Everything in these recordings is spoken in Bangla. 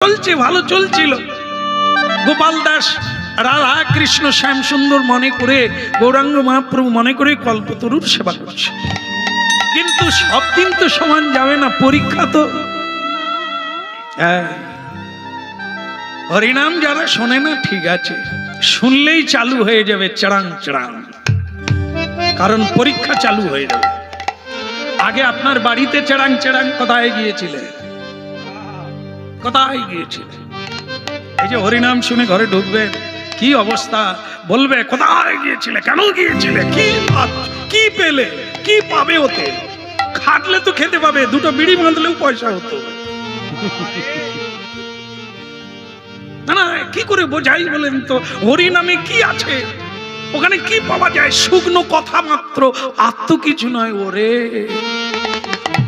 চলছে, ভালো চলছিল। গোপাল দাস রাধা কৃষ্ণ শ্যাম সুন্দর মনে করে, গৌরাঙ্গ মহাপ্রভু মনে করে কল্পতরুর সেবা করছে। কিন্তু সব দিন তো সমান যাবে না, পরীক্ষা তো। হরিনাম যারা শোনে না ঠিক আছে, শুনলেই চালু হয়ে যাবে চড়াং চড়াং, কারণ পরীক্ষা চালু হয়ে যাবে। আগে আপনার বাড়িতে চড়াং চড়াং কোথায় গিয়েছিলে? কোথায় গিয়েছিলে? এই যে হরিনাম শুনে ঘরে ঢুকবে, কি অবস্থা বলবে, কোথায় গিয়েছিলে, কেন গিয়েছিলে, কি পেলে, কি পাবে ওতে? খাটলে তো খেতে পাবে, দুটো বিড়ি বাঁধলেও পয়সা হতো না। কি করে বোঝাই বলেন তো? হরিনামে কি আছে, ওখানে কি পাওয়া যায়? শুকনো কথা মাত্র, আর তো কিছু নয়। ওরে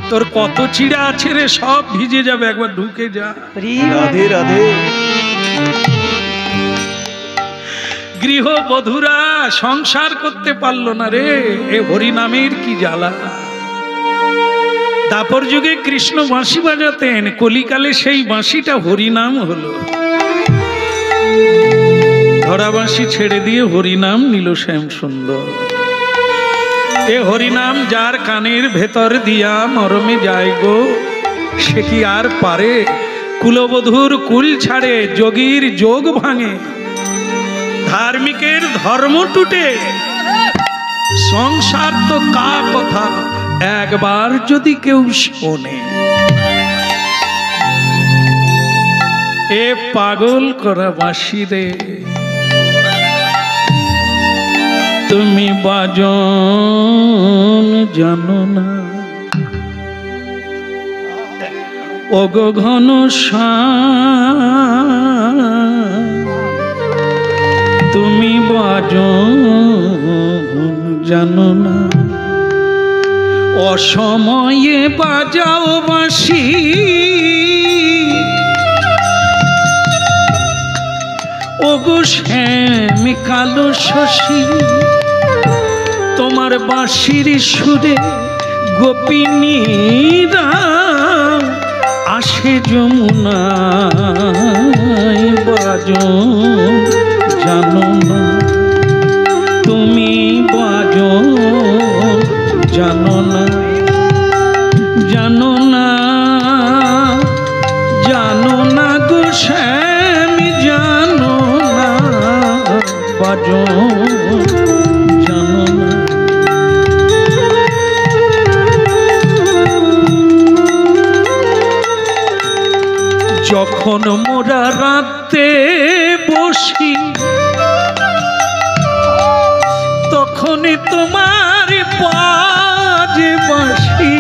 তোর কত চিড়া আছে রে, সব ভিজে যাবে, একবার ঢুকে যা। রাধে রাধে। গৃহবধূরা সংসার করতে পারলো না রে, এ হরিনামের কি জ্বালা। দাপর যুগে কৃষ্ণ বাঁশি বাজাতেন, কলিকালে সেই বাঁশিটা হরিনাম হলো। ধরা বাঁশি ছেড়ে দিয়ে হরিনাম নিল শ্যাম সুন্দর। এ হরিনাম যার কানের ভেতর দিয়া মরমে যায় গো, সে কি আর পারে? কুলবধূর কুল ছাড়ে, যোগীর যোগ ভাঙে, ধার্মিকের ধর্ম টুটে। সংসার তো কা কথা একবার যদি কেউ শোনে, এ পাগল করা বাঁশি রে। তুমি বাজন জানো না, ওগো ঘন তুমি বাজন জানো না, অসময়ে বাজাও বাঁশি, ওগো শ্যাম কালো শশী, তোমার বাঁশির সুরে গোপিনীরা আসে যমুনায়। বাজন জানো না, তুমি বাজন জানো না, জানো না, জানো না গো শ্যাম জানো না, বাজন জানো না। যখন মোরা রাতে বসি, তখনই তোমার বাজে বাঁশি,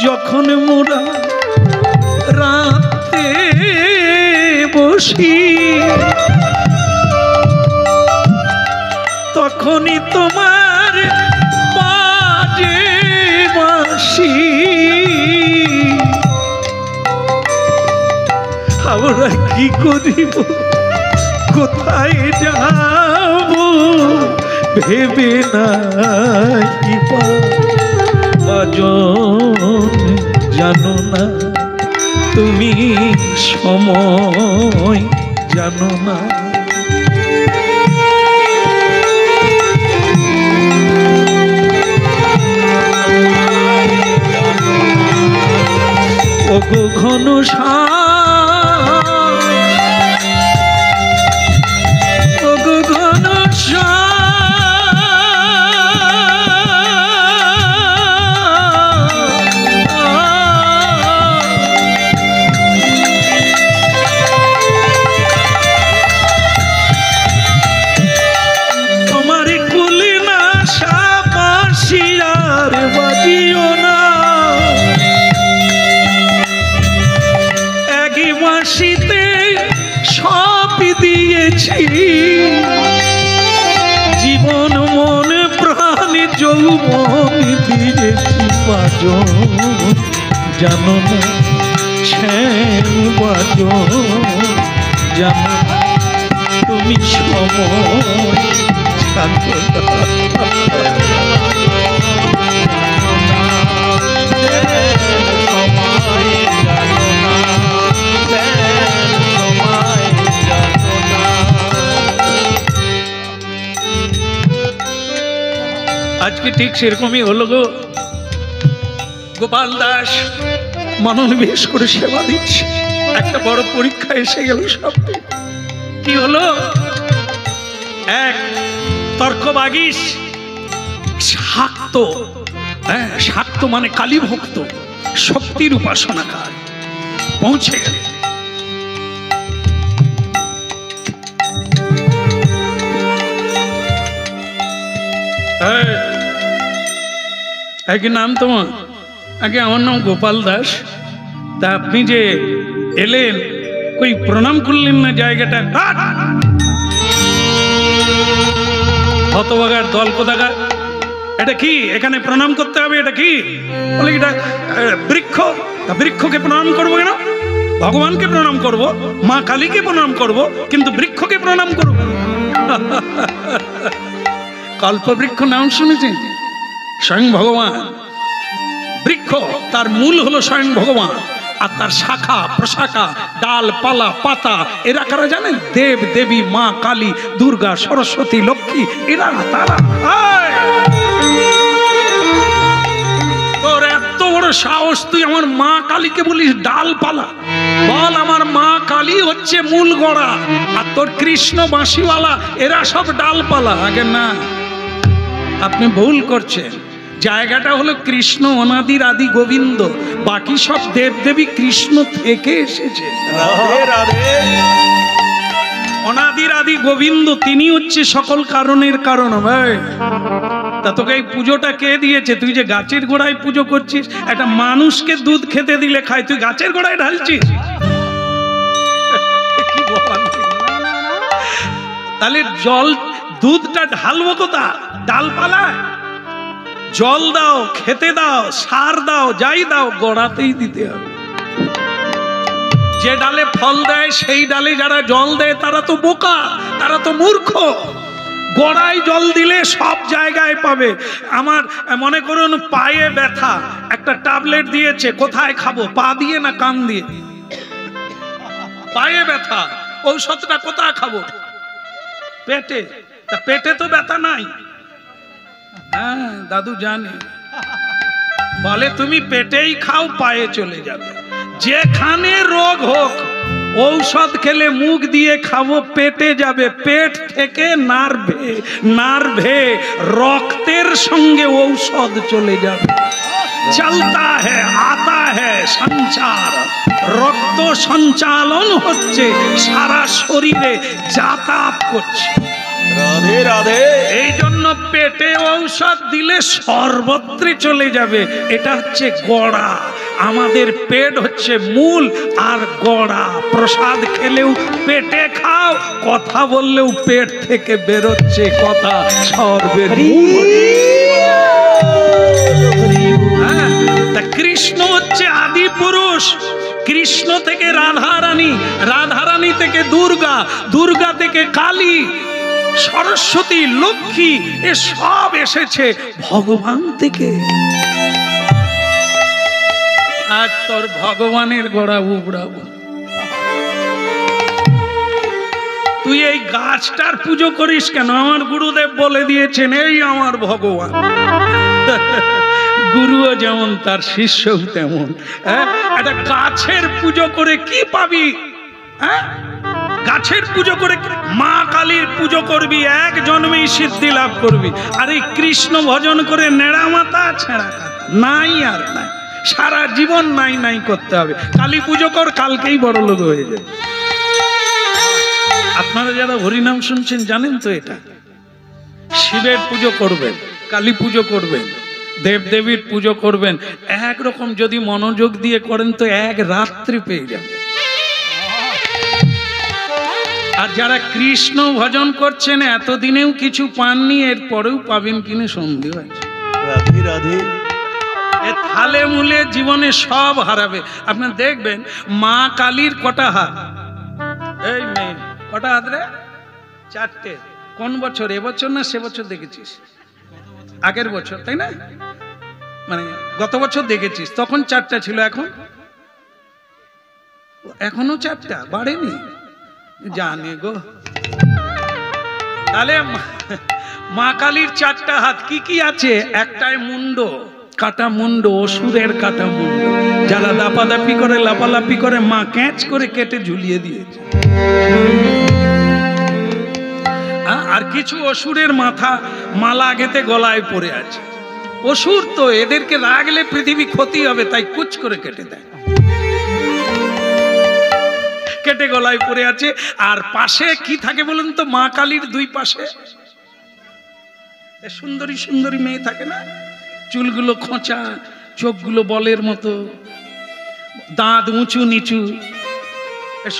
যখন মোরা রাতে বসি, তখনই তোমার বাজে বাঁশি। আমরা কি করিব, কোথায় যাব, ভেবে নাই বাজন জানো না, তুমি সময় জানো না। ওগো ঘন ওগো ঘন তোমার কুলে না বাঁশি আর বাজিও না, বাঁশিতে সব দিয়েছি, জীবন মন প্রাণ যৌবন দিয়েছি। বাজন জানো না, শ্যাম বাজন জানো না, তুমি সময় জানো না। ঠিক সেরকমই হলো গো। গোপাল দাস মনোনিবেশ করে সেবা দিচ্ছে, একটা বড় পরীক্ষা এসে গেল। সব কি হলো? এক তর্কবাগীশ শাক্ত, শাক্ত মানে কালী ভক্ত, শক্তির উপাসনাকার পৌঁছে গেল। কি নাম তোমার? আগে আমার নাম গোপাল দাস। তা আপনি যে এলেন, কই প্রণাম করলেন না? জায়গাটা হতভাগার দল কোথাকার। এটা কি? এখানে প্রণাম করতে হবে? এটা কি? বলে এটা বৃক্ষ। তা বৃক্ষকে প্রণাম করবো কেন? ভগবানকে প্রণাম করব, মা কালীকে প্রণাম করব, কিন্তু বৃক্ষকে প্রণাম করব? কল্পবৃক্ষ নাম শুনেছেন? স্বয়ং ভগবান। বৃক্ষ তার মূল হলো স্বয়ং ভগবান, আর তার শাখা প্রশাখা ডাল পালা পাতা এরা কারা জানেন? দেব দেবী, মা কালী, দুর্গা, সরস্বতী, লক্ষ্মী, এরা তারা। তোর এত বড় সাহস, তুই আমার মা কালীকে বলিস ডালপালা? বল আমার মা কালী হচ্ছে মূল গোড়া, আর তোর কৃষ্ণ বাঁশিওয়ালা এরা সব ডালপালা। আগে না, আপনি ভুল করছেন। জায়গাটা হলো কৃষ্ণ অনাদির আদি গোবিন্দ, বাকি সব দেবদেবী কৃষ্ণ থেকে এসেছে। অনাদির আদি গোবিন্দ, তিনি হচ্ছে সকল কারণের কারণ। ভাই তা তোকে এই পুজোটা কে দিয়েছে? তুই যে গাছের গোড়ায় পুজো করছিস, একটা মানুষকে দুধ খেতে দিলে খায়, তুই গাছের গোড়ায় ঢালছিস? কি বল? তাহলে জল দুধটা ঢালবো কোথা? ডালপালায়? জল দাও, খেতে দাও, সার দাও, যাই দাও, গোড়াতেই দিতে হবে। যে ডালে ফল দেয় সেই ডালে যারা জল দেয় তারা তো বোকা, তারা তো মূর্খ। গোড়ায় জল দিলে সব জায়গায় পাবে। আমার মনে করুন পায়ে ব্যথা, একটা ট্যাবলেট দিয়েছে, কোথায় খাবো? পা দিয়ে না কান দিয়ে? পায়ে ব্যথা, ঔষধটা কোথায় খাবো? পেটে। তা পেটে তো ব্যথা নাই। হ্যাঁ দাদু জানে, বলে তুমি পেটেই খাও, পায়ে চলে যাবে। যেখানে রোগ হোক, ঔষধ খেলে মুখ দিয়ে খাবো, পেটে যাবে। পেট থেকে নার্ভে, নার্ভে রক্তের সঙ্গে ঔষধ চলে যাবে। চলতা হ্যায় আতা হ্যায় সঞ্চার, রক্ত সঞ্চালন হচ্ছে, সারা শরীরে যাতায়াত করছে। রাধে রাধে। এই জন্য পেটে ঔষধ দিলে সর্বত্রে চলে যাবে। এটা হচ্ছে গোড়া। আমাদের পেট হচ্ছে মূল আর গোড়া। প্রসাদ খেলেও পেটে খাও, কথা বললেও পেট থেকে বেরোচ্ছে কথা, সর্বের মূল। তা কৃষ্ণ হচ্ছে আদি পুরুষ। কৃষ্ণ থেকে রাধারানী, রাধারানী থেকে দুর্গা, দুর্গা থেকে কালী, সরস্বতী, লক্ষ্মী, এ সব এসেছে ভগবান থেকে। আজ তোর ভগবানের গোড়া উবড়াবো। তুই এই গাছটার পুজো করিস কেন? আমার গুরুদেব বলে দিয়েছেন, এই আমার ভগবান। গুরুও যেমন তার শিষ্যও তেমন। একটা গাছের পুজো করে কি পাবি? গাছের পুজো করে মা কালীর পুজো করবি, এক জন্মেই সিদ্ধি লাভ করবি। আর এই কৃষ্ণ ভজন করে নেড়া মাথা ছেঁড়া নাই, আর নাই, সারা জীবন নাই নাই করতে হবে। কালী পুজো কর, কালকেই বড় লোক হয়ে যায়। আপনারা যারা হরিনাম শুনছেন জানেন তো, এটা শিবের পুজো করবেন, কালী পুজো করবেন, দেবদেবীর পুজো করবেন, একরকম যদি মনোযোগ দিয়ে করেন তো এক রাত্রি পেয়ে যাবেন। আর যারা কৃষ্ণ ভজন করছেন এতদিনেও কিছু পাননি, এর পরেও পাবেন কিনা সন্দেহ আছে। রাধে রাধে। থালে মূলে জীবনে সব হারাবে। আপনি দেখবেন মা কালীর কটা হাত? এই মেয়ে কটা হাত রে? চারটে। কোন বছর? এবছর না সে বছর দেখেছিস? আগের বছর, তাই না? মানে গত বছর দেখেছিস, তখন চারটা ছিল, এখন এখনো চারটা, বাড়েনি। জানে গো। তাহলে মা কালীর 4টা হাত, কি কি আছে? একটাই মুন্ড, কাটা মুন্ড, অসুরের কাটা মুন্ড। যারা দাপাদাপি করে, লাপালাপি করে, মা ক্যাচ করে কেটে ঝুলিয়ে দিয়েছে। আর কিছু অসুরের মাথা মালা গেঁথে গলায় পড়ে আছে। অসুর তো, এদেরকে রাগলে পৃথিবী ক্ষতি হবে, তাই কুচ করে কেটে দেয়, কেটে গলায় পড়ে আছে। আর পাশে কি থাকে বলুন তো? মা কালীর 2 পাশে সুন্দরী সুন্দরী মেয়ে থাকে না, চুলগুলো খোঁচা, চোখগুলো বলের মতো, দাঁত উঁচু নিচু,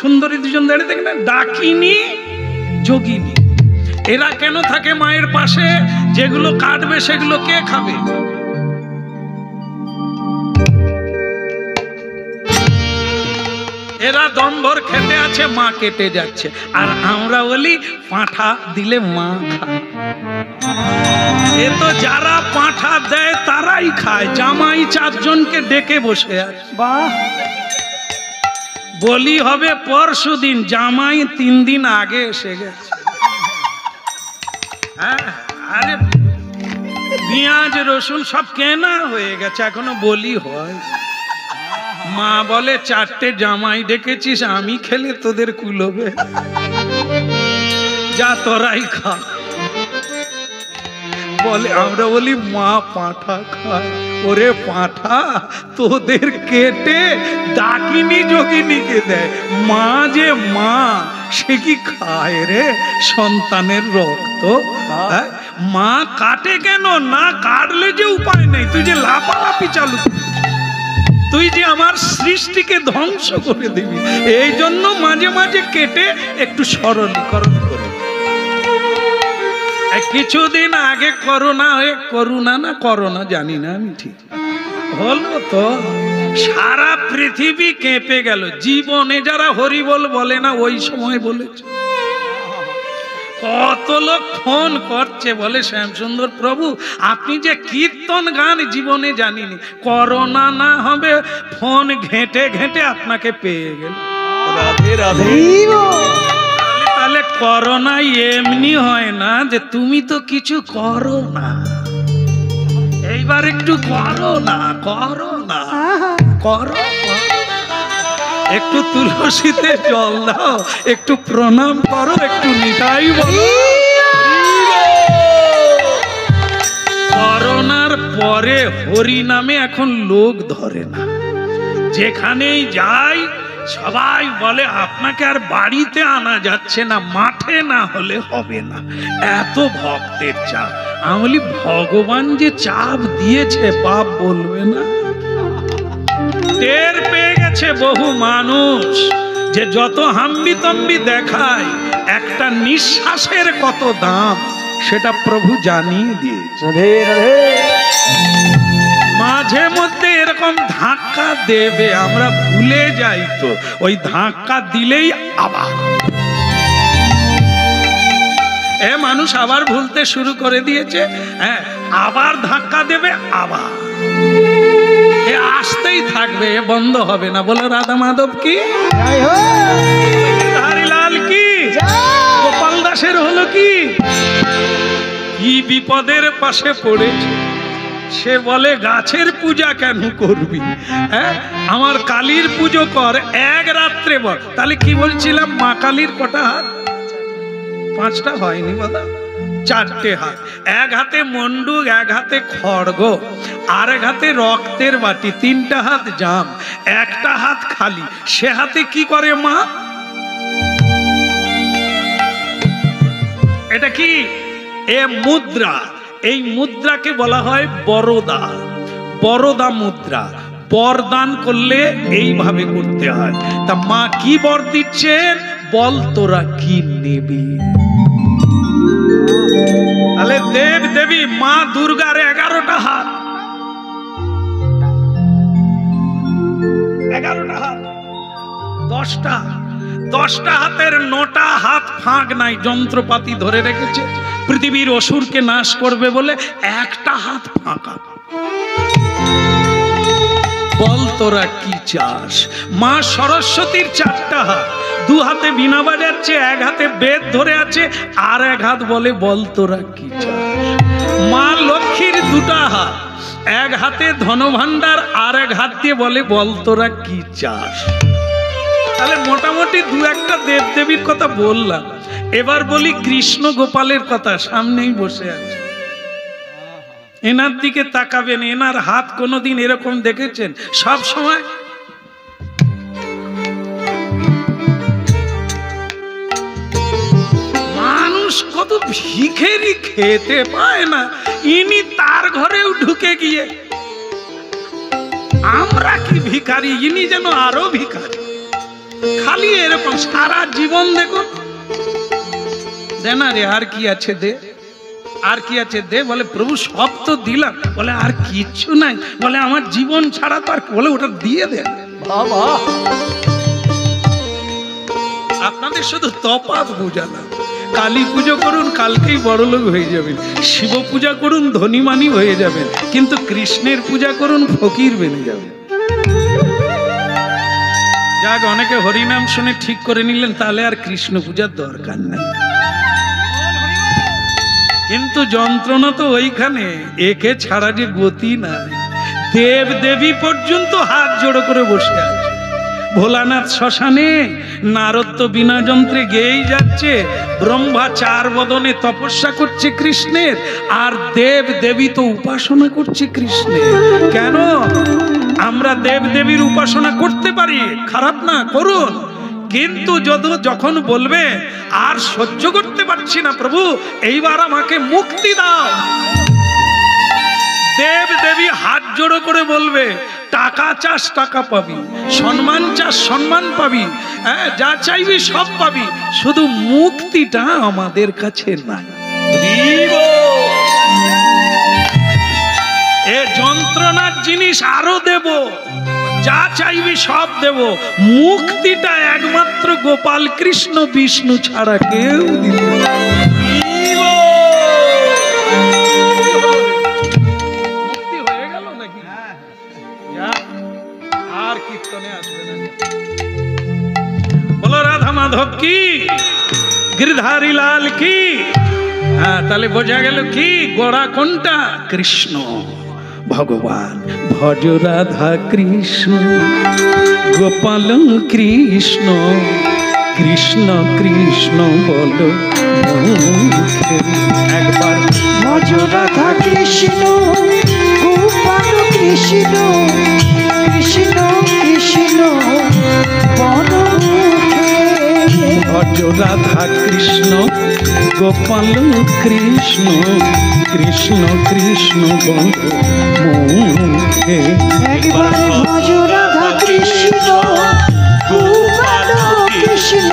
সুন্দরী দুজন দাঁড়িয়ে থাকে না, ডাকিনী যোগিনী। এরা কেন থাকে মায়ের পাশে? যেগুলো কাটবে সেগুলো কে খাবে? এরা দম্ভর খেতে আছে, মা কেটে যাচ্ছে। আর আমরা বলি পাঁঠা দিলে মা খায়। এ তো যারা পাঁঠা দেয় তারাই খায়। জামাই 4 জনকে ডেকে বসে আছে। বাহ, বলি হবে পরশুদিন, জামাই 3 দিন আগে এসে গেছে। হ্যাঁ, আরে পেঁয়াজ রসুন সব কেনা হয়ে গেছে, এখনো বলি হয়। মা বলে 4টে জামাই ডেকেছিস, আমি খেলে তোদের কুলোবে, যা তোরাই খা। বলে, আমরা বলি মা পাঁঠা খায়। ওরে পাঁঠা তোদের কেটে ডাকিনী যোগিনীকে দেয়, মা যে মা সে কি খায় রে সন্তানের রক্ত? মা কাটে কেন? না কাটলে যে উপায় নেই, তুই যে লাপালাপি চালু, তুই যে আমার সৃষ্টিকে ধ্বংস করে দিবি, এই জন্য মাঝে মাঝে কেটে একটু সরলীকরণ করে। কিছুদিন আগে করোনা হয়ে, করোনা না করোনা জানি না আমি ঠিক, হলো তো সারা পৃথিবী কেঁপে গেল। জীবনে যারা হরিবল বলে না ওই সময় বলেছে। কত লোক ফোন করছে, বলে শ্যামসুন্দর প্রভু আপনি যে কীর্তন গান জীবনে জানিনি, করোনা না হবে ফোন ঘেঁটে ঘেঁটে আপনাকে পেয়ে গেল। রাধে রাধে। তাহলে করোনা এমনি হয় না যে তুমি তো কিছু করো না, এইবার একটু করো না, করো না, করো, একটু তুলসীতে জল দাও, একটু প্রণাম করো, একটু নিতাই বলো। করোনার পরে হরি নামে এখন লোক ধরে না, যেখানেই যাই সবাই বলে আপনাকে আর বাড়িতে আনা যাচ্ছে না, মাঠে না হলে হবে না, এত ভক্তের চাপ। আমি বলি ভগবান যে চাপ দিয়েছে পাপ বলবে না। টের পেয়ে গেছে বহু মানুষ যে যত হাম্বিতম্বি দেখায় একটা নিঃশ্বাসের কত দাম সেটা প্রভু জানিয়ে দিয়েছে। মাঝে মধ্যে এরকম ধাক্কা দেবে, আমরা ভুলে যাই, তো ওই ধাক্কা দিলেই আবার মানুষ আবার ভুলতে শুরু করে দিয়েছে। হ্যাঁ, আবার ধাক্কা দেবে, আবার আসতেই থাকবে, বন্ধ হবে না। বলো রাধা মাধব কি, হরিলাল কি, গোপাল দাসের হলো কি, কি বিপদের পাশে পড়েছে। সে বলে গাছের পূজা কেন করবি? হ্যাঁ, আমার কালীর পুজো কর, এক রাত্রে বল। তাহলে কি বলছিলাম, মা কালীর কটা হাত? 5টা হয়নি বাবা, 4টে হাত। এক হাতে মন্ডুক, এক হাতে খড়গ, আর এক হাতে রক্তের বাটি, 3টা হাত জাম, একটা হাত খালি। সে হাতে কি করে মা? এটা কি? এ মুদ্রা। এই মুদ্রাকে বলা হয় বরদা, বরদা মুদ্রা। বরদান করলে এইভাবে করতে হয়। তা মা কি বর দিচ্ছেন? বল তোরা কি নেবি। তাহলে দেব দেবী মা দুর্গার 11টা হাত, 11টা হাত, 10টা হাতের 9টা হাত ফাঁক নাই, যন্ত্রপাতি ধরে রেখেছে। পৃথিবীর অসুরকে নাশ করবে বলে একটা হাত ফাঁকা। বল তোরা কি চাস। মা সরস্বতীর 4টা হাত, 2 হাতে বীণা বাজাচ্ছে, 1 হাতে বেদ ধরে আছে, আর 1 হাত বলে বল তোরা কি চাস। মা লক্ষ্মীর 2টা হাত, 1 হাতে ধনভাণ্ডার, আর 1 হাত দিয়ে বলে বল তোরা কি চাস। তাহলে মোটামুটি 2-1টা দেবদেবীর কথা বললাম। এবার বলি কৃষ্ণ গোপালের কথা। সামনেই বসে আছে, এনার দিকে তাকাবেন। এনার হাত কোনোদিন এরকম দেখেছেন? সব সময় মানুষ কত ভিখেরি খেতে পায় না, ইনি তার ঘরেও ঢুকে গিয়ে আমরা কি ভিখারি, ইনি যেন আরো ভিখারি। খালি এরকম সারা জীবন দেখুন, দে না রে, আর কি আছে দে, আর কি আছে দে। বলে প্রভু সব তো দিলাম। বলে আর কিচ্ছু নাই। বলে আমার জীবন ছাড়া তো আর, বলে ওটা দিয়ে দে। বাবা, আপনাদের শুধু তফাৎ বোঝানো। কালী পুজো করুন, কালকেই বড়লোক হয়ে যাবেন। শিব পূজা করুন, ধনীমানি হয়ে যাবেন। কিন্তু কৃষ্ণের পূজা করুন, ফকির বেনে যাবেন। যাক, অনেকে হরিনাম শুনে ঠিক করে নিলেন, তাহলে আর কৃষ্ণ পূজার দরকার নাই। কিন্তু যন্ত্রণা তো ওইখানে, একে ছাড়া যে গতি নাই। দেব দেবী পর্যন্ত হাত জোড়ো করে বসে আছে। ভোলানাথ শ্মশানে, নারদ তো বিনা যন্ত্রে গেয়েই যাচ্ছে, ব্রহ্মা 4 বদনে তপস্যা করছে কৃষ্ণের, আর দেব দেবী তো উপাসনা করছে কৃষ্ণের। কেন? আমরা দেব দেবীর উপাসনা করতে পারি, খারাপ না, করুন। কিন্তু যখন বলবে আর সহ্য করতে পারছি না প্রভু, এইবার আমাকে মুক্তি দাও, দেব দেবী হাত জোড়ো করে বলবে টাকা চাস টাকা পাবি, সম্মান চাস সম্মান পাবি, হ্যাঁ যা চাইবি সব পাবি, শুধু মুক্তিটা আমাদের কাছে নাই। এ যন্ত্রণার জিনিস আরো দেব, যা চাইবি সব দেব, মুক্তিটা একমাত্র গোপাল কৃষ্ণ বিষ্ণু ছাড়া কেউ দিতে পারবে না। মুক্তি হয়ে গেল নাকি? আর কীর্তনে আসবে না। বলো রাধা মাধব কি, গিরধারী লাল কি। হ্যাঁ, তাহলে বোঝা গেল কি গোড়া কোনটা? কৃষ্ণ ভগবান। ভজ রাধা কৃষ্ণ গোপাল কৃষ্ণ, কৃষ্ণ কৃষ্ণ বল মুখে। একবার ভজ রাধা কৃষ্ণ গোপাল কৃষ্ণ, কৃষ্ণ কৃষ্ণ বল মুখে। ভজ রাধা কৃষ্ণ গোপাল কৃষ্ণ, কৃষ্ণ কৃষ্ণ বল মুখে। একবার ভজ রাধা কৃষ্ণ গোপাল কৃষ্ণ,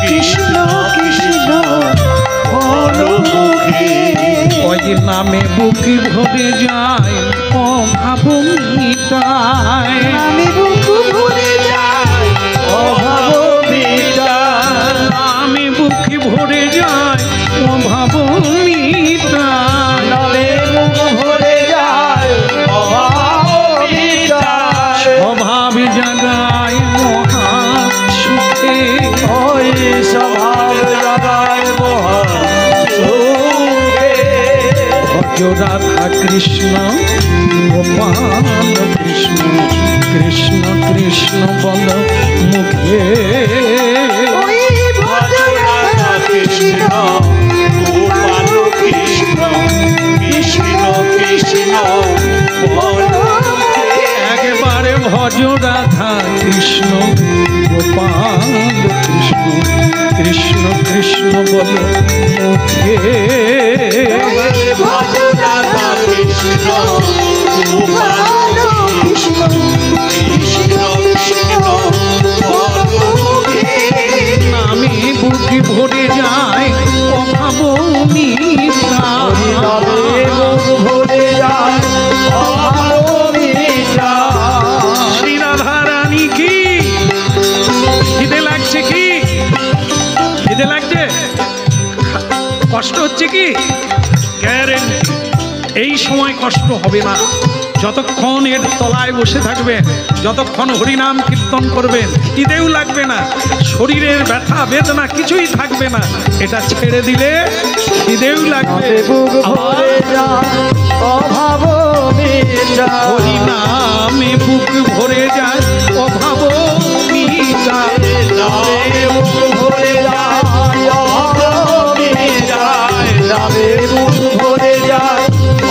কৃষ্ণ কৃষ্ণ বল মুখে। ওই নামে বুকি ভরে যায়, অভাব মিটায়। আমি বুক ভরে যাই, অভাব মিটায়। আমি বুকি ভরে যায়, অভাব মিটায়। নামে বুক ভরে যায়, অভাব মিটায়। স্বভাব জাগায় মহা সুখে, ওই স্বভাব জাগায় মহা সুখে। ভজ রাধা কৃষ্ণ গোপাল কৃষ্ণ, কৃষ্ণ কৃষ্ণ বল মুখে। ওই ভজ রাধা কৃষ্ণ গোপাল কৃষ্ণ, কৃষ্ণ কৃষ্ণ বল মুখে। একবারে ভজ রাধা কৃষ্ণ গোপাল কৃষ্ণ, কৃষ্ণ কৃষ্ণ বল মুখে। ওই ভজ রাধা কৃষ্ণ গোপাল কৃষ্ণ, কৃষ্ণ কৃষ্ণ বল মুখে। নামে বুকে ভরে যায় অভাব মিটায়। নামে বুক ভরে যায়, অভাব মিটায়। শ্রী রাধা রানী কি খিদে লাগছে? কি খিদে লাগছে? কষ্ট হচ্ছে কি? গ্যারেন্টি এই সময় কষ্ট হবে না। যতক্ষণ এর তলায় বসে থাকবেন, যতক্ষণ হরিনাম কীর্তন করবেন, খিদেও লাগবে না, শরীরের ব্যথা বেদনা কিছুই থাকবে না। এটা ছেড়ে দিলে খিদেও লাগবে। বুক ভরে যায় অভাব মিটায়, হরিনামে বুক ভরে যায় অভাব মিটায়। বুক ভরে যায় অভাব মিটায়, নামে বুক ভরে যায়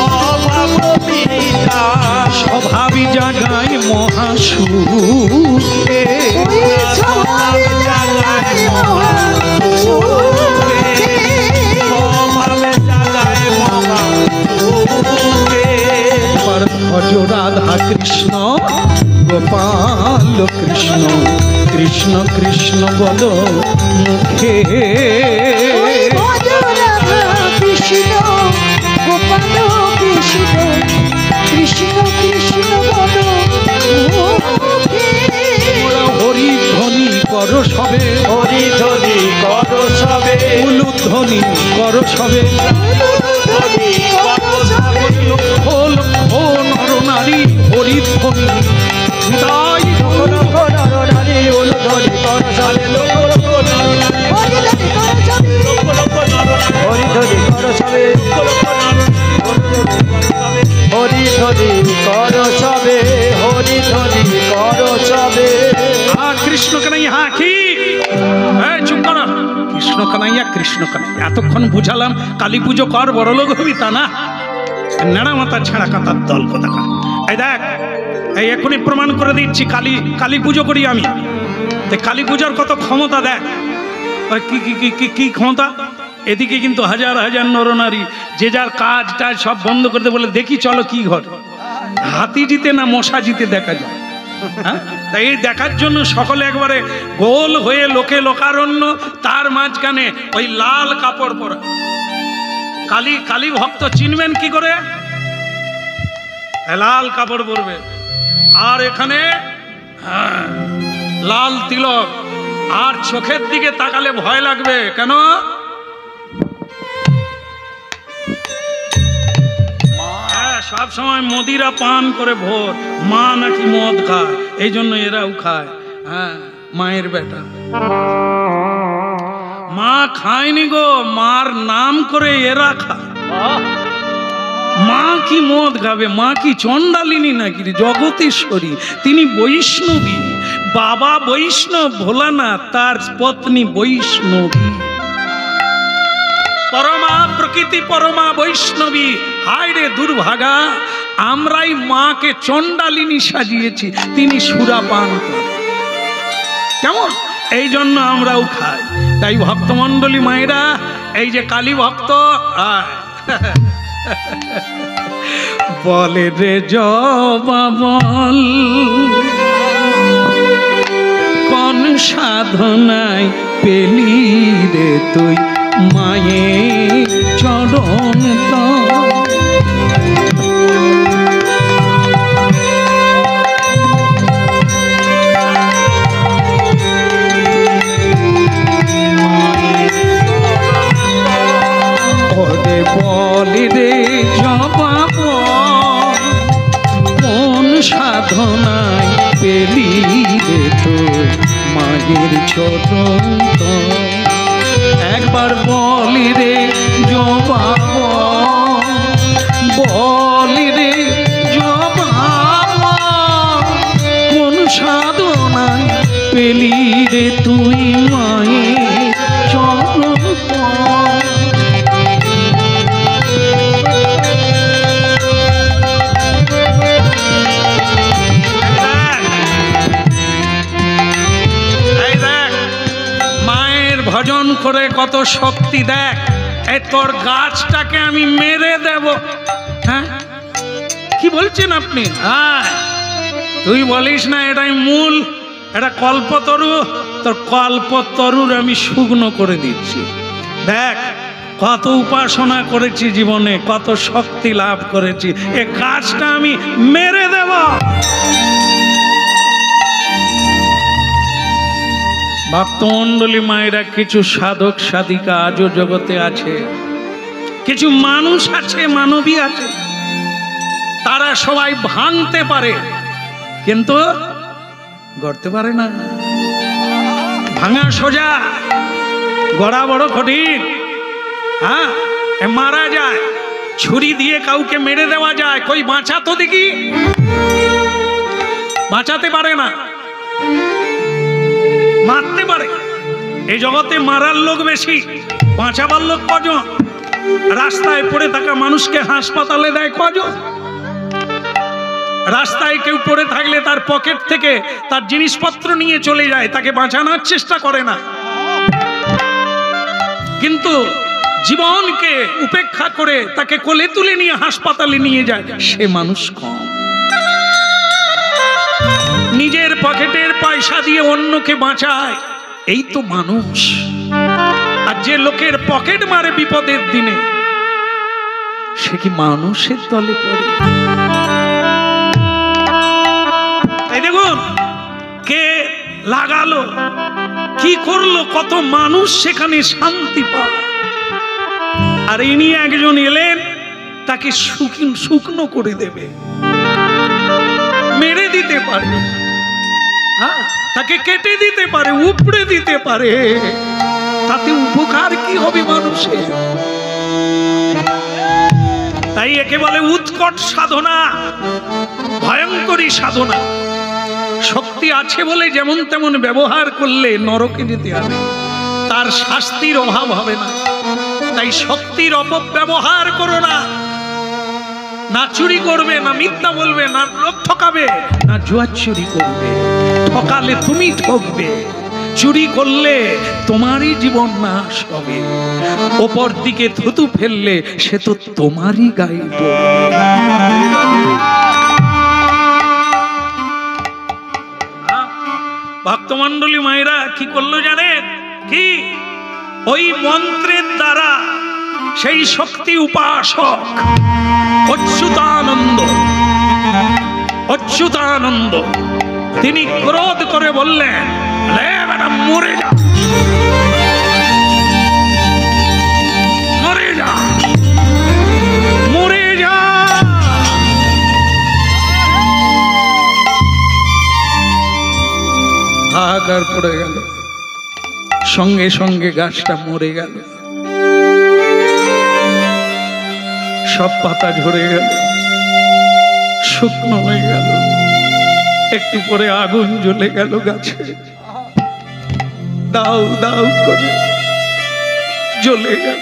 অভাব মিটায়। স্বভাবই জাগায় মহাসুখে, স্বভাব জাগায় মহাসুখে, স্বভাব জাগায় মহাসুখে। ভজ রাধা কৃষ্ণ গোপাল কৃষ্ণ, কৃষ্ণ কৃষ্ণ বল মুখে। কৃষ্ণ গোপাল কৃষ্ণ, কৃষ্ণ কৃষ্ণ বল মুখে। হরি ধ্বনি কর সবে, হরি ধ্বনি কর সবে, উলুধ্বনি কর সবে। ধ্বনি কর সবে। লক্ষ লক্ষ নর নারী হরি ধ্বনি হৃদয় লক্ষ নর নারী উলুধ্বনি কর সবে, লক্ষ লক্ষ নর নারী লক্ষ লক্ষ নর নারী হরি ধ্বনি কর সবে, লক্ষ লক্ষ নর নারী হরি ধ্বনি কর সবে, হরি ধ্বনি কর সবে। কৃষ্ণ কানাইয়া। হ্যাঁ কি চুপ করো। কৃষ্ণ কানাইয়া কৃষ্ণ কানাইয়া এতক্ষণ বুঝালাম কালী পুজো কর বড়লোক হবি, তা না। নেড়া মাথা ছেঁড়া কাতার দল কোথাকা। এই দেখ, এই এখনই প্রমাণ করে দিচ্ছি কালী পুজো করি আমি। কালী পুজোর কত ক্ষমতা দেখ। কি কি কি কি কি ক্ষমতা। এদিকে কিন্তু হাজার হাজার নরনারী যে যার কাজ টাজ সব বন্ধ করতে বলে দেখি চলো কি ঘর। হাতি জিতে না মশা জিতে দেখা যায়। হ্যাঁ, তাই এই দেখার জন্য সকলে একবারে গোল হয়ে লোকে লোকারণ্য, তার মাঝখানে ওই লাল কাপড় পরা। কালী ভক্ত চিনবেন কি করে? লাল কাপড় পরবে, আর এখানে লাল তিলক, আর চোখের দিকে তাকালে ভয় লাগবে। কেন? সব সময় মদিরা পান করে ভোর, মা নাকি মদ খায়, এই জন্য এরাও খায়। হ্যাঁ, মায়ের বেটা। মা খায়নি গো, মার নাম করে এরা খায়। মা কি মদ খাবে? মা কি চণ্ডালিনী নাকি জগতেশ্বরী? তিনি বৈষ্ণবী। বাবা বৈষ্ণব ভোলানাথ, তার পত্নী বৈষ্ণবী। পরমা প্রকৃতি পরমা বৈষ্ণবী। হায় রে দুর্ভাগা, আমরাই মাকে চণ্ডালিনী সাজিয়েছি, তিনি সুরাপান করেন। কেমন? এই জন্য আমরাও খাই। তাই ভক্তমণ্ডলী মায়েরা, এই যে কালী ভক্ত বলে রে জবা বল, কোন সাধনায় পেলি রে তুই মায়ের চরণ তল। ওরে বলি রে জবা বল, কোন সাধনায় পেলি রে তুই মায়ের চরণ তল। একবার বলি রে জবা বলি রে জবা, কোন সাধনায় পেলি রে তুই মায়ের চরণ তল। ভজন করে কত শক্তি দেখ। এই তোর গাছটাকে আমি মেরে দেব। হ্যাঁ, কি বলছেন আপনি? হ্যাঁ, তুই বলিস না এটাই মূল, এটা কল্পতরু। তোর কল্পতরুর আমি শুকনো করে দিচ্ছি। দেখ কত উপাসনা করেছি জীবনে, কত শক্তি লাভ করেছি, এ গাছটা আমি মেরে দেব। ভক্তমণ্ডলী মায়েরা, কিছু সাধক সাধিকা আজও জগতে আছে, কিছু মানুষ আছে, মানবী আছে, তারা সবাই ভাঙতে পারে কিন্তু গড়তে পারে না। ভাঙা সোজা, গড়া বড় কঠিন। হ্যাঁ, মারা যায়, ছুরি দিয়ে কাউকে মেরে দেওয়া যায়, কই বাঁচা তো দেখি, বাঁচাতে পারে না, মারতে পারে। এই জগতে মারার লোক বেশি, বাঁচাবার লোক কজন? রাস্তায় পড়ে থাকা মানুষকে হাসপাতালে দেয় কজন? রাস্তায় কেউ পড়ে থাকলে তার পকেট থেকে তার জিনিসপত্র নিয়ে চলে যায়, তাকে বাঁচানোর চেষ্টা করে না। কিন্তু জীবনকে উপেক্ষা করে তাকে কোলে তুলে নিয়ে হাসপাতালে নিয়ে যায়, সে মানুষ কম। নিজের পকেটের পয়সা দিয়ে অন্যকে বাঁচায়, এই তো মানুষ। আর যে লোকের পকেট মারে বিপদের দিনে, সে কি মানুষের দলে পড়ে? এই দেখুন, কে লাগালো, কি করলো, কত মানুষ সেখানে শান্তি পায়। আর ইনি একজন এলেন, তাকে শুকনো করে দেবে, মেরে দিতে পারে, তাকে কেটে দিতে পারে, উপড়ে দিতে পারে। তাতে উপকার কি হবে মানুষের? তাই একে বলে উৎকট সাধনা, ভয়ঙ্করী সাধনা। শক্তি আছে বলে যেমন তেমন ব্যবহার করলে নরকে যেতে হবে, তার শাস্তির অভাব হবে না। তাই শক্তির অপব্যবহার করো না। না চুরি করবে, না মিথ্যা বলবে, না লোক ঠকাবে, না জুয়া চুরি করবে। ঠকালে তুমি ঠকবে, চুরি করলে তোমারই জীবন নাশ হবে। ওপর দিকে থুতু ফেললে সে তো তোমারই গায়ে পড়বে। ভক্তমণ্ডলী মায়েরা কি করলো জানেন? কি ওই মন্ত্রের দ্বারা সেই শক্তি উপাসক অচ্যুতানন্দ তিনি ক্রোধ করে বললেন, মরে যা, মরে যা, মরে যা। হাহাকার পড়ে গেল, সঙ্গে সঙ্গে গাছটা মরে গেল, সব পাতা ঝরে গেল, শুকনো হয়ে গেল। একটু পরে আগুন জ্বলে গেল গাছে, দাউ দাউ করে জ্বলে গেল।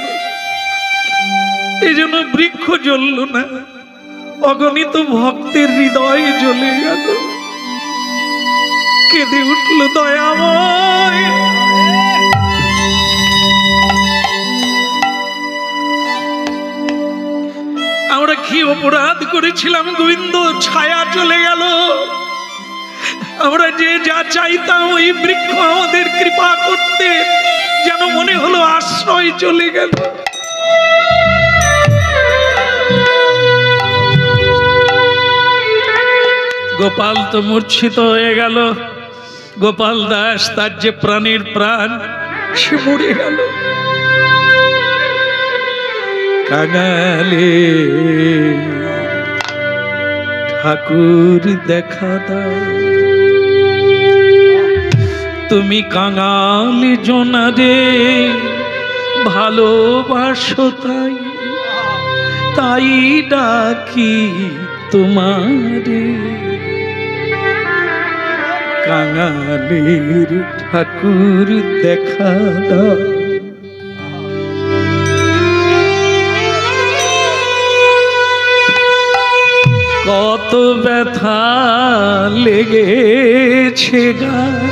এই জন্য বৃক্ষ জ্বলল না, অগণিত ভক্তের হৃদয় জ্বলে গেল। কেঁদে উঠল দয়াময়। আমরা কি অপরাধ করেছিলাম গোবিন্দ, ছায়া চলে গেল। আমরা যে যা চাইতাম ওই বৃক্ষ আমাদের কৃপা করতে, যেন মনে হলো আশ্রয় চলে গেল। গোপাল তো মূর্ছিত হয়ে গেল। গোপাল দাস, তার যে প্রাণের প্রাণ, সে মরে গেল। কাঙালে ঠাকুর দেখা দাও, তুমি কাঙালি জোনারে ভালোবাসো, তাই তাই ডাকি তোমারে। কাঙালের ঠাকুর দেখা দাও। কত ব্যথা লেগেছে গায়ে,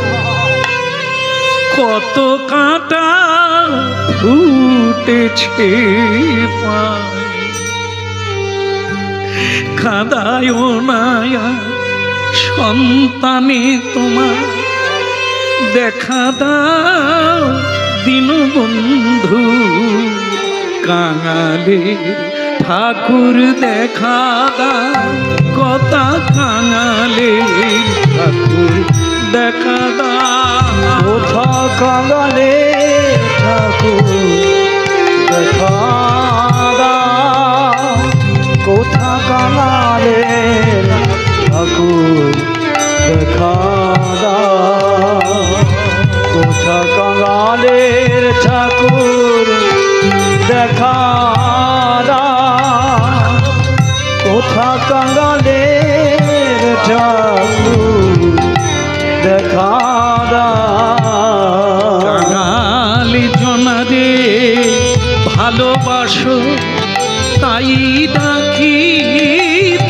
কত কাঁটা ফুটেছে পায়ে। কাঁদায় না সন্তানে তোমার, দেখা দাও দীনবন্ধু। কাঙালের ঠাকুর দেখা দাও, কথা কাঙালের ঠাকুর দেখা দাও। কোথা কাঙালের ঠাকুর দেখা দাও, কোথা কাঙালের ভালোবাসো তাই ডাকি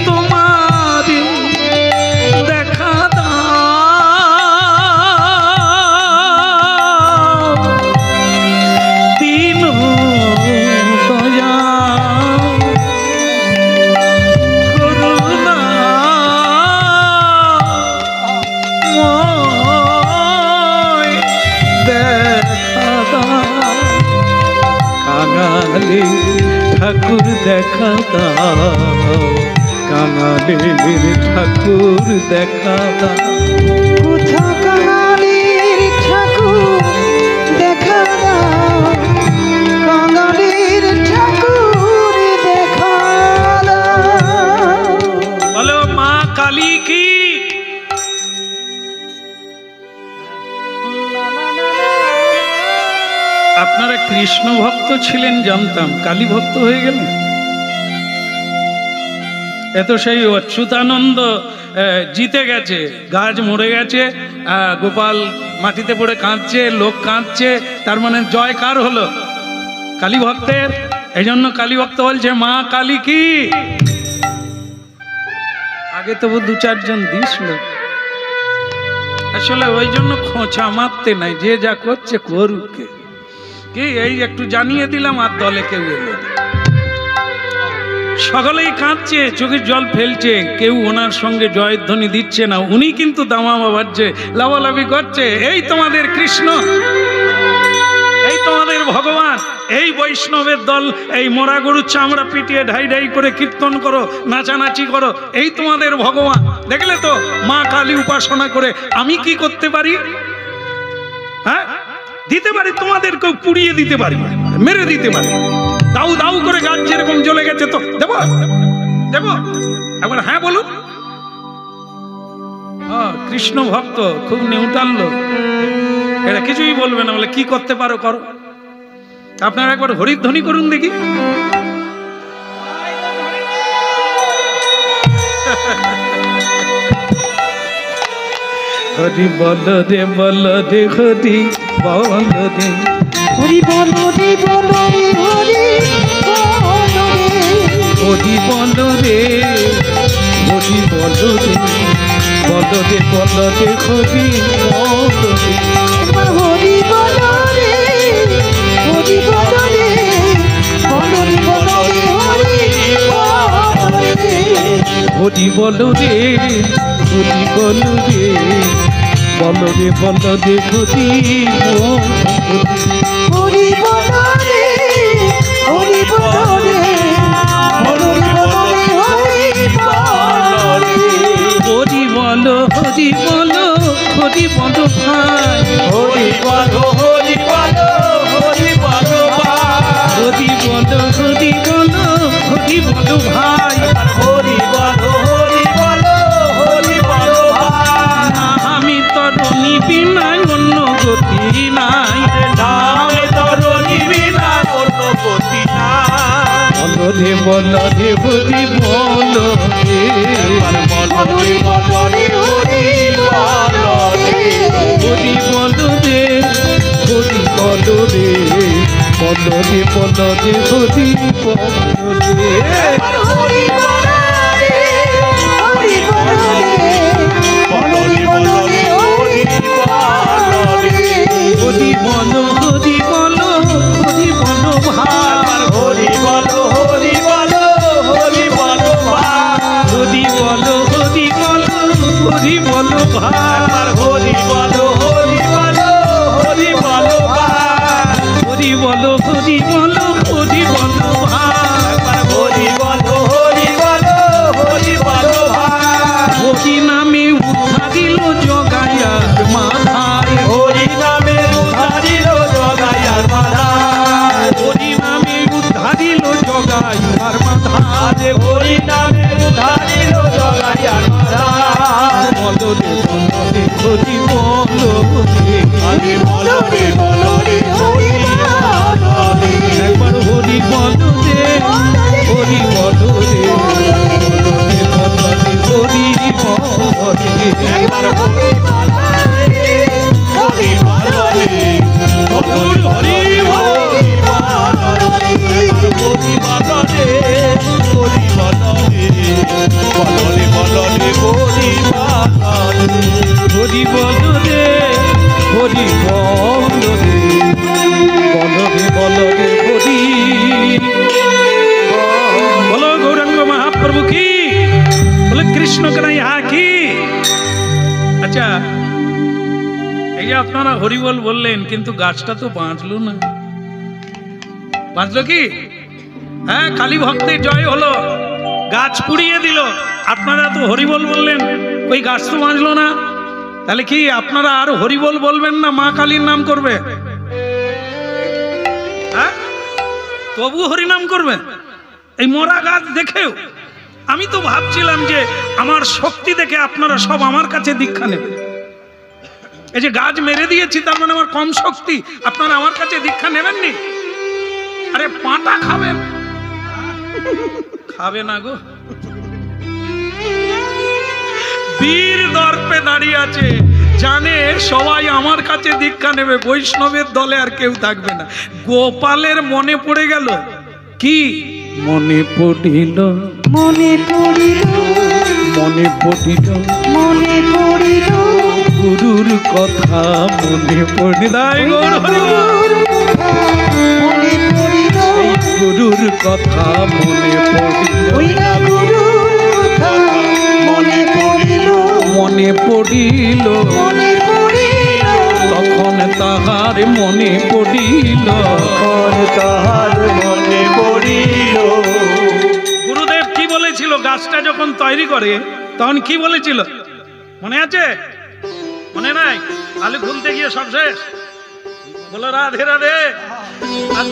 তোমার দেখা দাও দিন দয়া করুণা ময় দেখা দাও কাঙালে ঠাকুর দেখা দাও কাঙালের ঠাকুর দেখা দাও কোথা কাঙালির ঠাকুর দেখা দাও কাঙালির ঠাকুর দেখা দাও বলো মা কালী কি আপনারা কৃষ্ণ ভক্ত ছিলেন জানতাম, কালী ভক্ত হয়ে গেলেন। এত সেই অচ্যুতানন্দ জিতে গেছে, গাছ মরে গেছে, গোপাল মাটিতে পড়ে কাঁদছে, লোক কাঁদছে, তার মানে জয় কার হলো? কালী ভক্তের। এই জন্য কালী ভক্ত বলছে মা কালী কি। আগে তবু দু চারজন দিছিল, আসলে ওই জন্য খোঁচা মারতে নাই, যে যা করছে করুক, কি এই একটু জানিয়ে দিলাম আর দলে কেউ এলো না। সকলেই কাঁদছে, চোখের জল ফেলছে, কেউ ওনার সঙ্গে জয়ধ্বনি দিচ্ছে না, উনি কিন্তু দামামা বাজছে, লাভালাভি করছে। এই তোমাদের কৃষ্ণ, এই তোমাদের ভগবান, এই বৈষ্ণবের দল, এই মরা গরুর চামড়া পিটিয়ে ঢাই ঢাই করে কীর্তন করো, নাচানাচি করো, এই তোমাদের ভগবান। দেখলে তো মা কালী উপাসনা করে আমি কি করতে পারি? হ্যাঁ, দিতে পারি, তোমাদেরকেও পুড়িয়ে দিতে পারি, মেরে দিতে পারি। দাউ দাউ করে গাছ যেরকম জ্বলে গেছে তো দেব দেব একবার? হ্যাঁ বলুন। কৃষ্ণ ভক্ত খুব নিউট্রাল লোক, এটা কিছুই বলবে না, বলে কি করতে পারো করো। আপনারা একবার হরিধ্বনি করুন দেখি। হরি বল রে বল রে হরি বল রে হরি বল রে বল রে হরি বল রে হরি বল রে হরি বল রে বল রে বল রে হরি বল রে একবার হরি বল রে হরি বল রে বল রে বল রে হরি বল রে হরি বল রে হরি বল রে বল রে বল রে হরি বল হরি বল রে হরি বল রে বল রে বল রে হরি বল রে হরি বল হরি বল হরি বল ভাই হরি বল হরি বল হরি বল ভাই হরি বল হরি বল হরি বল ভাই হরি বল হরি বল হরি বল ভাই আমি তরুণী বিনা অন্য গতি নাই নামে তরণী বিনা কোনো গতি নাই বল রে হরি বল রে হরি বল রে হরি বল রে হরি বল রে হরি বল রে বল রে বল রে হরি বল রে হরি বল রে হরি বল রে বল রে বল রে হরি বল রে হরি বল হরি বল হরি বল ভাই হরি বল হরি বল হরি বল ভাই হরি বল হরি বল হরি বল ভাই হরি বল হরি বল হরি বল ভাই হরি বল হরি বল হরি বল ভাই হরি বল হরি বল হরি বল ভাই হরি নামে উদ্ধারিল জগায়ার মাথায় হরি নামে উদ্ধারিল জগায়ার মাথায় হরি নামে উদ্ধারিল জগায়ার মাথায় আরে হরি নামে উদ্ধারিল জগায়ার মাথায় বল রে হরি বল রে আরে বল রে বল রে হরি বল রে একবার হরি বল রে হরি বল রে হরি বল রে একবার হরি বল রে হরি বল রে হরি হরি বল রে হরি বল রে হরি বল রে বল রে হরি বলো গৌরাঙ্গ মহাপ্রভু কি, বলে কৃষ্ণ কানাইয়া কি। আচ্ছা, এই যে আপনারা হরিবল বললেন, কিন্তু গাছটা তো বাঁচলো না। বাঁচলো কি? হ্যাঁ, কালী ভক্তের জয় হলো, গাছ পুড়িয়ে দিল। আপনারা তো হরিবল বললেন, ওই গাছ তো বাঁচলো না। তাহলে কি আপনারা আর হরিবল বলবেন না, মা কালীর নাম করবে? হ্যাঁ, তবু হরিনাম করবে এই মরা গাছ দেখেও? আমি তো ভাবছিলাম যে আমার শক্তি দেখে আপনারা সব আমার কাছে দীক্ষা নেবেন। এই যে গাছ মেরে দিয়েছি, তার মানে আমার কম শক্তি, আপনারা আমার কাছে দীক্ষা নেবেননি? আরে পাঁটা খাবেন, খাবে না গো। বীর দর্পে দাঁড়িয়ে আছে, জানে সবাই আমার কাছে দীক্ষা নেবে, বৈষ্ণবের দলে আর কেউ থাকবে না। গোপালের মনে পড়ে গেল কি? মনে পড়িল মনে পড়িল মনে পড়িল মনে পড়িল গুরুর কথা মনে পড়িল। মনে পড়িল গুরুর কথা মনে পড়িল ওই না গুরুর কথা মনে পড়িল মনে পড়িল মনে পড়িল তখন তাহার মনে পড়িল তাহার মনে পড়িল। গুরুদেব কি বলেছিল গাছটা যখন তৈরি করে, তখন কি বলেছিল মনে আছে? মনে নাই? আলু খুলতে গিয়ে সব শেষ, বলো রাধে রাধে। আর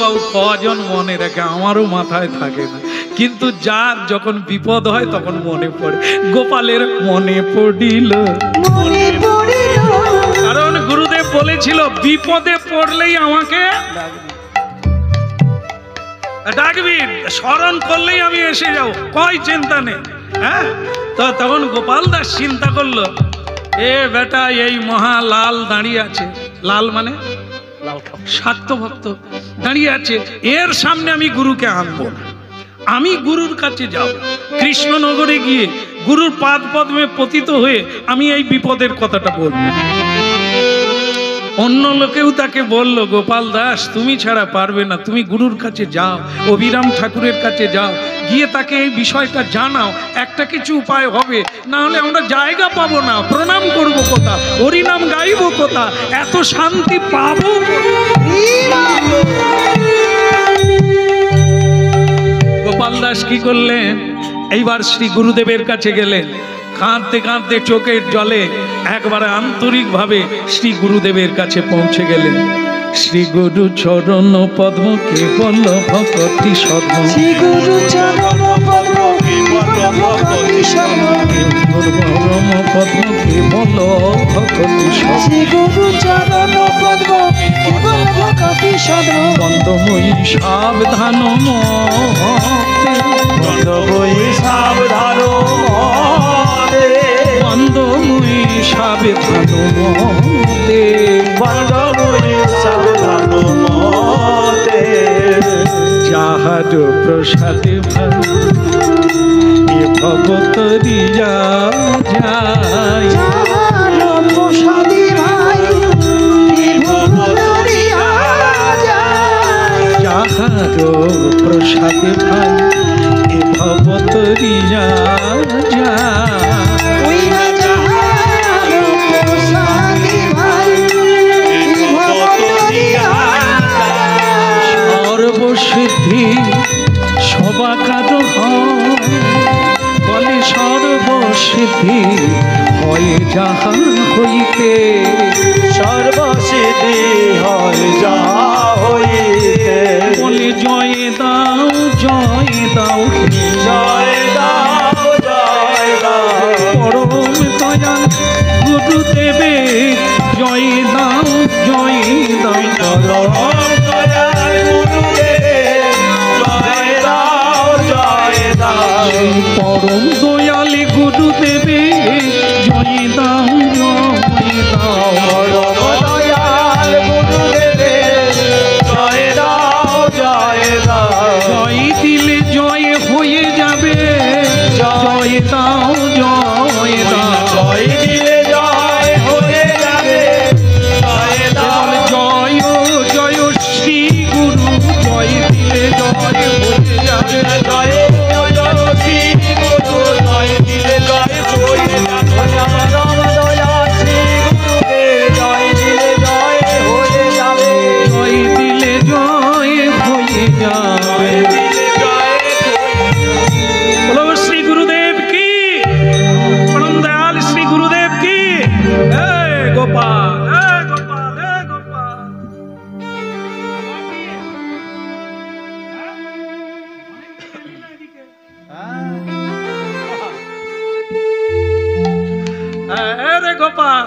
বাবু কজন মনে রাখে, আমারও মাথায় থাকে না, কিন্তু যার যখন বিপদ হয় তখন মনে পড়ে। গোপালের মনে পড়িল, মনে পড়িল কারণ গুরুদেব বলেছিল বিপদে পড়লেই আমাকে ডাকবি, স্মরণ করলেই আমি এসে যাবো, কই চিন্তা নেই। হ্যাঁ, তো তখন গোপাল দাস চিন্তা করলো, এ বেটা এই মহা লাল দাঁড়িয়ে আছে, লাল মানে শাক্ত ভক্ত দাঁড়িয়ে আছে, এর সামনে আমি গুরুকে আনবো না। আমি গুরুর কাছে যাব, কৃষ্ণনগরে গিয়ে গুরুর পাদ পদ্মে পতিত হয়ে আমি এই বিপদের কথাটা বলবো। অন্য লোকেও তাকে বলল, গোপাল দাস তুমি ছাড়া পারবে না, তুমি গুরুর কাছে যাও, অভিরাম ঠাকুরের কাছে যাও, গিয়ে তাকে এই বিষয়টা জানাও, একটা কিছু উপায় হবে, না হলে আমরা জায়গা পাবো না, প্রণাম করবো কোথা, হরিনাম গাইবো কোথা, এত শান্তি পাবো। গোপাল দাস কি করলেন? এইবার শ্রী গুরুদেবের কাছে গেলেন, কাঁদতে কাঁদতে চোখের জলে একবারে আন্তরিকভাবে শ্রী গুরুদেবের কাছে পৌঁছে গেলেন। শ্রী গুরু চরণ পদ্ম কেবল ভক্তি সদ্ম, শ্রী গুরু চরণ পদ্ম ভক্তি সদ্ম, পরম পদ্ম কেবল ভক্তি সদ্ম, শ্রী গুরু চরণ পদ্ম কেবল ভক্তি সদ্ম, বন্দময়ী সাবধান মহতে, বই সাবধান মতে, বন্দময়ী সাবধান মহতে, বই সাবধান মতে, যাহার প্রসাদে ভাই এ ভবতরিয়া যায়, যাহার প্রসাদে ভাই এ ভবতরিয়া যায়, যাহার প্রসাদে ভাই এ ভবতরিয়া যায়, ওই না যাহার প্রসাদে ভাই এ ভবতরিয়া যায়, সর্বসিদ্ধি সবাকার হয়, বলে সর্বসিদ্ধি হয় যাহা হইতে, সর্বসিদ্ধি হয় যা হইতে, বলে জয় দাও জয় দাও হে জয় দাও জয় দাও, পরম দয়াল গুরুদেবে জয় দাও জয় দাও, পরম দয়াল গুরুদেব জয় দাও জয় দাও, পরম দয়াল গুরুদেবে জয় দাও জয় দাও, পরম দয়াল গুরুদেব জয় দাও জয় দাও, জয় দিলে জয় হয়ে যাবে, জয় দাও জয় দাও, জয় দিলে রে গোপাল,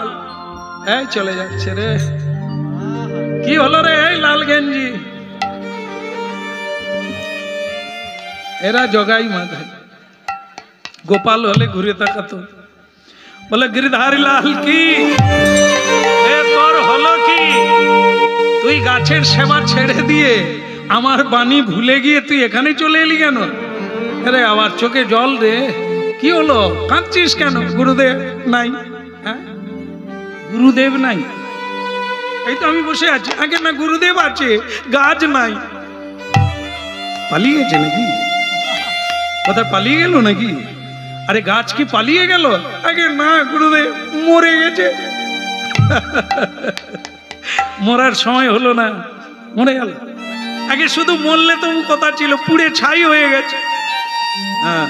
এই চলে যাচ্ছে রে। কি হলো রে এই লাল গেঞ্জি? এরা জগাই মাধাই। গোপাল হলে ঘুরে তাকাতো, বলে গিরিধারী লাল কি তোর হলো কি? তুই গাছের সেবা ছেড়ে দিয়ে আমার বাণী ভুলে গিয়ে তুই এখানে চলে এলি কেন? আরে আবার চোখে জল রে, কি হলো? কাঁদছিস কেন? গুরুদেব নাই। হ্যাঁ, গুরুদেব নাই? এই তো আমি বসে আছি। আগে না গুরুদেব আছে, গাছ নাই। পালিয়ে গেছে নাকি? কোথায় পালিয়ে গেল নাকি? আরে গাছ কি পালিয়ে গেল? আগে না গুরুদেব মরে গেছে। মরার সময় হলো না, মরে গেল। আগে শুধু মরলে তবু কথা ছিল, পুড়ে ছাই হয়ে গেছে। হ্যাঁ,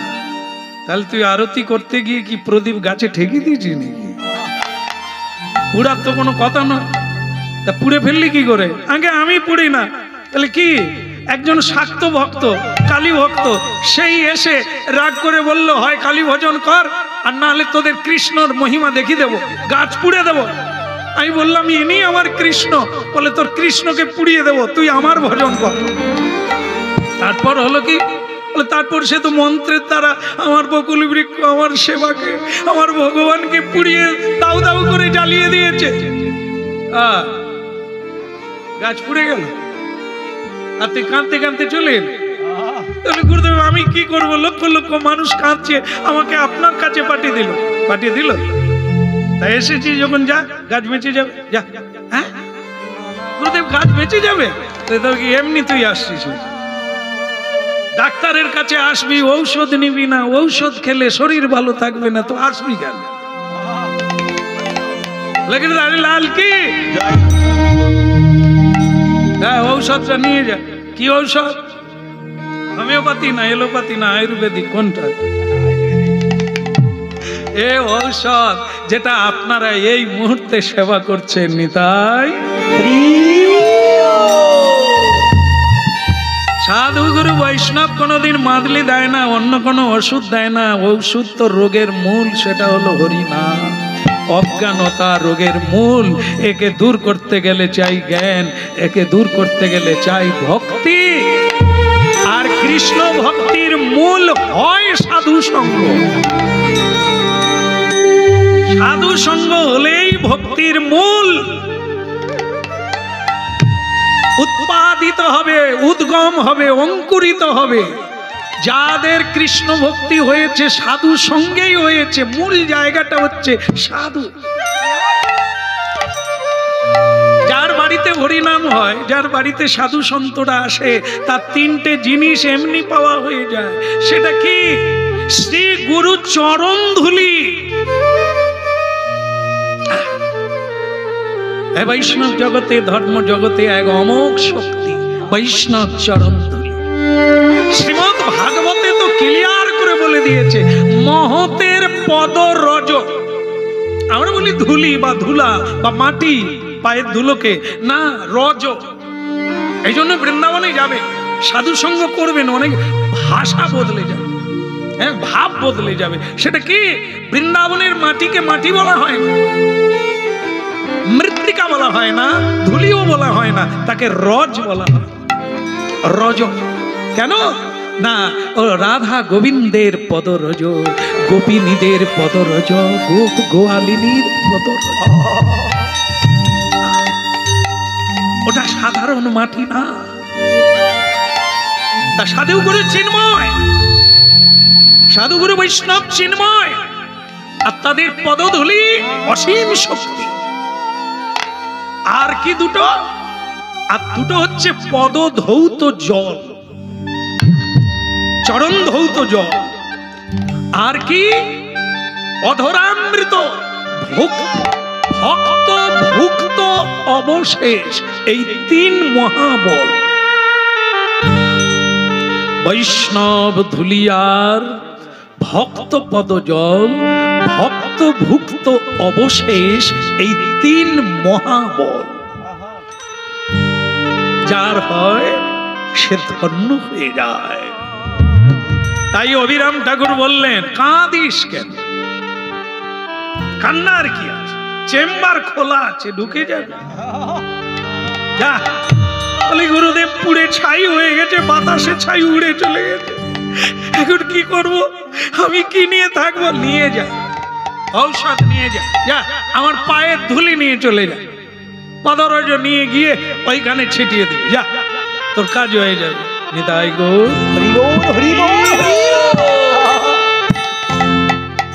তাহলে তুই আরতি করতে গিয়ে কি প্রদীপ গাছে ঠেকে দিয়েছিস নাকি? পুড়ার তো কোনো কথা নয়, তা পুড়ে ফেললি কি করে? আগে আমি পুড়ি না, তাহলে কি? একজন শাক্ত ভক্ত, কালী ভক্ত, সেই এসে রাগ করে বলল, হয় কালী ভজন কর, আর না হলে তোদের কৃষ্ণর মহিমা দেখিয়ে দেবো, গাছ পুড়ে দেবো। আমি বললাম, ইনি আমার কৃষ্ণ। বলে, তোর কৃষ্ণকে পুড়িয়ে দেবো, তুই আমার ভজন কর। তারপর হলো কি? বলে, তারপর সে তো মন্ত্রের দ্বারা আমার বকুল বৃক্ষ, আমার সেবাকে, আমার ভগবানকে পুড়িয়ে দাউ দাউ করে জ্বালিয়ে দিয়েছে। গাছ পুড়ে গেল, আর তুই কাঁদতে কাঁদতে চলে এলি। তাহলে গুরুদেব আমি কি করবো? লক্ষ লক্ষ মানুষ কাঁদছে, আমাকে আপনার কাছে পাঠিয়ে দিল। তাই এসেছি যখন, যা গাছ বেঁচে যাবে, যা। হ্যাঁ গুরুদেব, গাছ বেঁচে যাবে? এমনি তুই আসছিস, ডাক্তারের কাছে আসবি, ঔষধ নিবি না, ঔষধ খেলে শরীর ভালো থাকবে না, তো আসবি কেন? লাল কি ঔষধটা নিয়ে যা। কি ঔষধ? হোমিওপ্যাথি না, এলোপ্যাথি না, আয়ুর্বেদিক? কোনটা? এ ঔষধ যেটা আপনারা এই মুহূর্তে সেবা করছেন। নিতাই সাধু গুরু বৈষ্ণব কোনোদিন মাদলি দেয় না, অন্য কোনো ওষুধ দেয় না। ঔষধ তো রোগের মূল, সেটা হলো হরিনাম। অজ্ঞানতা রোগের মূল। একে দূর করতে গেলে চাই জ্ঞান, একে দূর করতে গেলে চাই ভক্তি। আর কৃষ্ণ ভক্তির মূল হয় সাধু সঙ্গ। সাধু সঙ্গ হলেই ভক্তির মূল। উৎপাদিত হবে, উদ্গম হবে, অঙ্কুরিত হবে। যাদের কৃষ্ণ ভক্তি হয়েছে সাধু সঙ্গেই হয়েছে। মূল জায়গাটা হচ্ছে সাধু। যার বাড়িতে হরিনাম হয়, যার বাড়িতে সাধু সন্তরা আসে, তার তিনটে জিনিস এমনি পাওয়া হয়ে যায়। সেটা কি? শ্রী গুরু চরণ ধুলি। বৈষ্ণব জগতে, ধর্ম জগতে এক অমোঘ শক্তি, বৈষ্ণব চরণ ধুলি। শ্রীমদ্ ভাগবতে তো ক্লিয়ার করে বলে দিয়েছে, মহতের পদ রজ। আমরা বলি ধুলি বা ধুলা বা মাটি, পায়ের ধুলোকে না, রজ। এই জন্য বৃন্দাবনে যাবে, সাধু সঙ্গ করবেন, অনেক ভাষা বদলে যাবে, হ্যাঁ, ভাব বদলে যাবে। সেটা কি? বৃন্দাবনের মাটিকে মাটি বলা হয় না, মৃত্তিকা বলা হয় না, ধুলিও বলা হয় না, তাকে রজ বলা হয়। রজ কেন? না, ও রাধা গোবিন্দের পদরজ, গোপিনীদের পদরজ, গোপ গোয়ালিনীর পদরজ। ওটা সাধারণ মাটি না। তা সাধুগুরু চিন্ময়, সাধুগুরু বৈষ্ণব চিন্ময়, আর তাদের পদধূলি অসীম শক্তি। আর কি দুটো? আর দুটো হচ্ছে পদধৌত জল, চরণ ধৌত জল। আর কি? অধরামৃত, ভক্ত ভুক্ত অবশেষ। এই তিন মহাবল। বৈষ্ণব ধুলিয়ার, ভক্ত পদজল, ভক্ত ভুক্ত অবশেষ, এই তিন মহাবল যার হয় সে ধন্য হয়ে যায়। তাই অভিরাম ঠাকুর বললেন, কাঁদিস কেন? কান্নার কি আছে, চেম্বার খোলা আছে, ঢুকে যাবে। যা বলি গুরুদেব পুড়ে ছাই হয়ে গেছে, বাতাসে ছাই উড়ে চলে গেছে, এখন কি করব, আমি কি নিয়ে থাকবো? নিয়ে যা ঔষধ নিয়ে যা, যা আমার পায়ের ধুলি নিয়ে চলে যা, পদরজ নিয়ে গিয়ে ওইখানে ছিটিয়ে দিবি, যা তোর কাজ হয়ে যাবে। নিতাই গৌর হরি বল, হরি বল, হরি বল।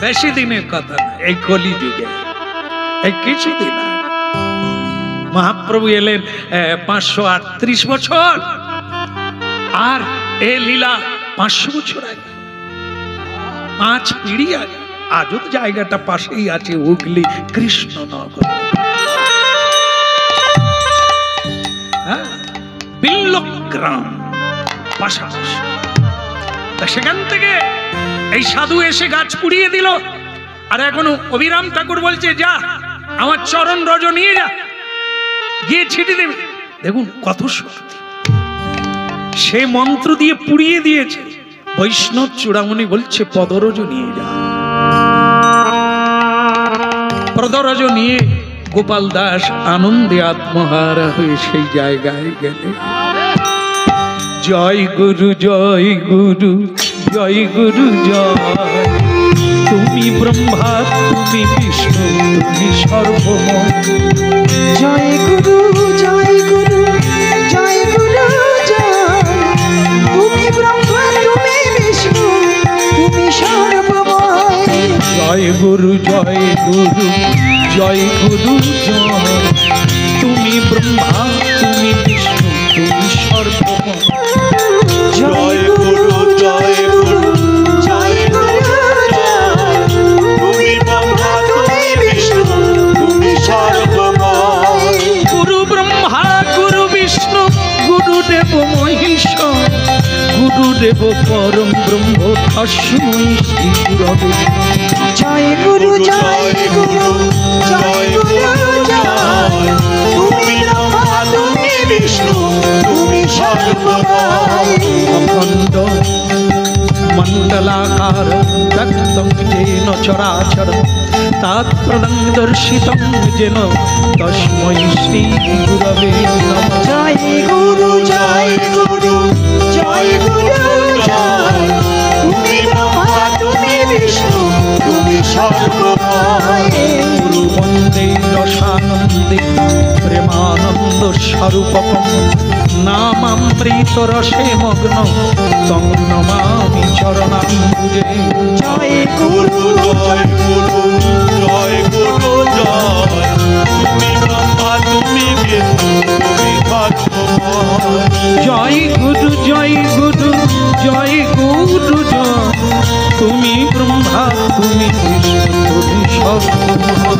বেশি দিনের কথা না, এই কলি যুগে এই কিছুদিন আগে মহাপ্রভু এলেন 538 বছর, আর এ লীলা 500 বছর আগে, 5 পিঢ়ি আগে। আজও জায়গাটা পাশেই আছে, হুগলি কৃষ্ণনগর, হ্যাঁ, বিল্লগ্রাম পাশাপাশি। সেখান থেকে এই সাধু এসে গাছ পুড়িয়ে দিল, আর এখনো অবিরাম ঠাকুর বলছে যা আমার চরণ রজ নিয়ে যা, গিয়ে ছিটি দেবে। দেখুন কত শক্তি, সে মন্ত্র দিয়ে পুড়িয়ে দিয়েছে। বৈষ্ণব চূড়ামণি বলছে পদরজ নিয়ে যা। পদরজ নিয়ে গোপাল দাস আনন্দে আত্মহারা হয়ে সেই জায়গায় গেলে। জয় গুরু জয় গুরু জয় গুরু জয়, তুমি ব্রহ্মা তুমি বিষ্ণু তুমি সর্বময়। জয় গুরু জয় গুরু জয় গুরু জয়, তুমি ব্রহ্মা তুমি বিষ্ণু তুমি সর্বময়। জয় গুরু জয় গুরু জয় গুরু জয়, তুমি ব্রহ্মা তুমি বিষ্ণু তুমি সর্বময়। জয় গুরু জয় গুরু জয় গুরু জয়, তুমি ব্রহ্মা তুমি বিষ্ণু তুমি সর্বময়। গুরু ব্রহ্মা গুরু বিষ্ণু গুরুদেব মহেশ্বর, গুরুদেব পরম ব্রহ্ম তস্मै শ্রী গুরবে। জয় গুরু জয় গুরু জয় গুরু জয়, তুমি ব্রহ্মা তুমি বিষ্ণু তুমি সর্বময়। অখণ্ড মণ্ডলাকার ব্যক্তং যেন চরাচর, তৎপ্রদং দর্শিতং যেন তস্मै শ্রী গুরবে নমঃ। জয় গুরু জয় গুরু জয় গুরু জয়, তুমি ব্রহ্মা তুমি বিষ্ণু তুমি সর্বময়। গুরু বন্দে রসানন্দে প্রেমানন্দ স্বরূপকম, নামামৃত রসে মগ্ন তং নমামি চরণাম্বুজে। জয় গুরু জয় গুরু জয় গুরু জয়, তুমি ব্রহ্মা তুমি বিষ্ণু তুমি সর্বময়। জয় গুরু জয় গুরু জয় গুরু জয়, তুমি ব্রহ্মা তুমি বিষ্ণু তুমি সর্বময়।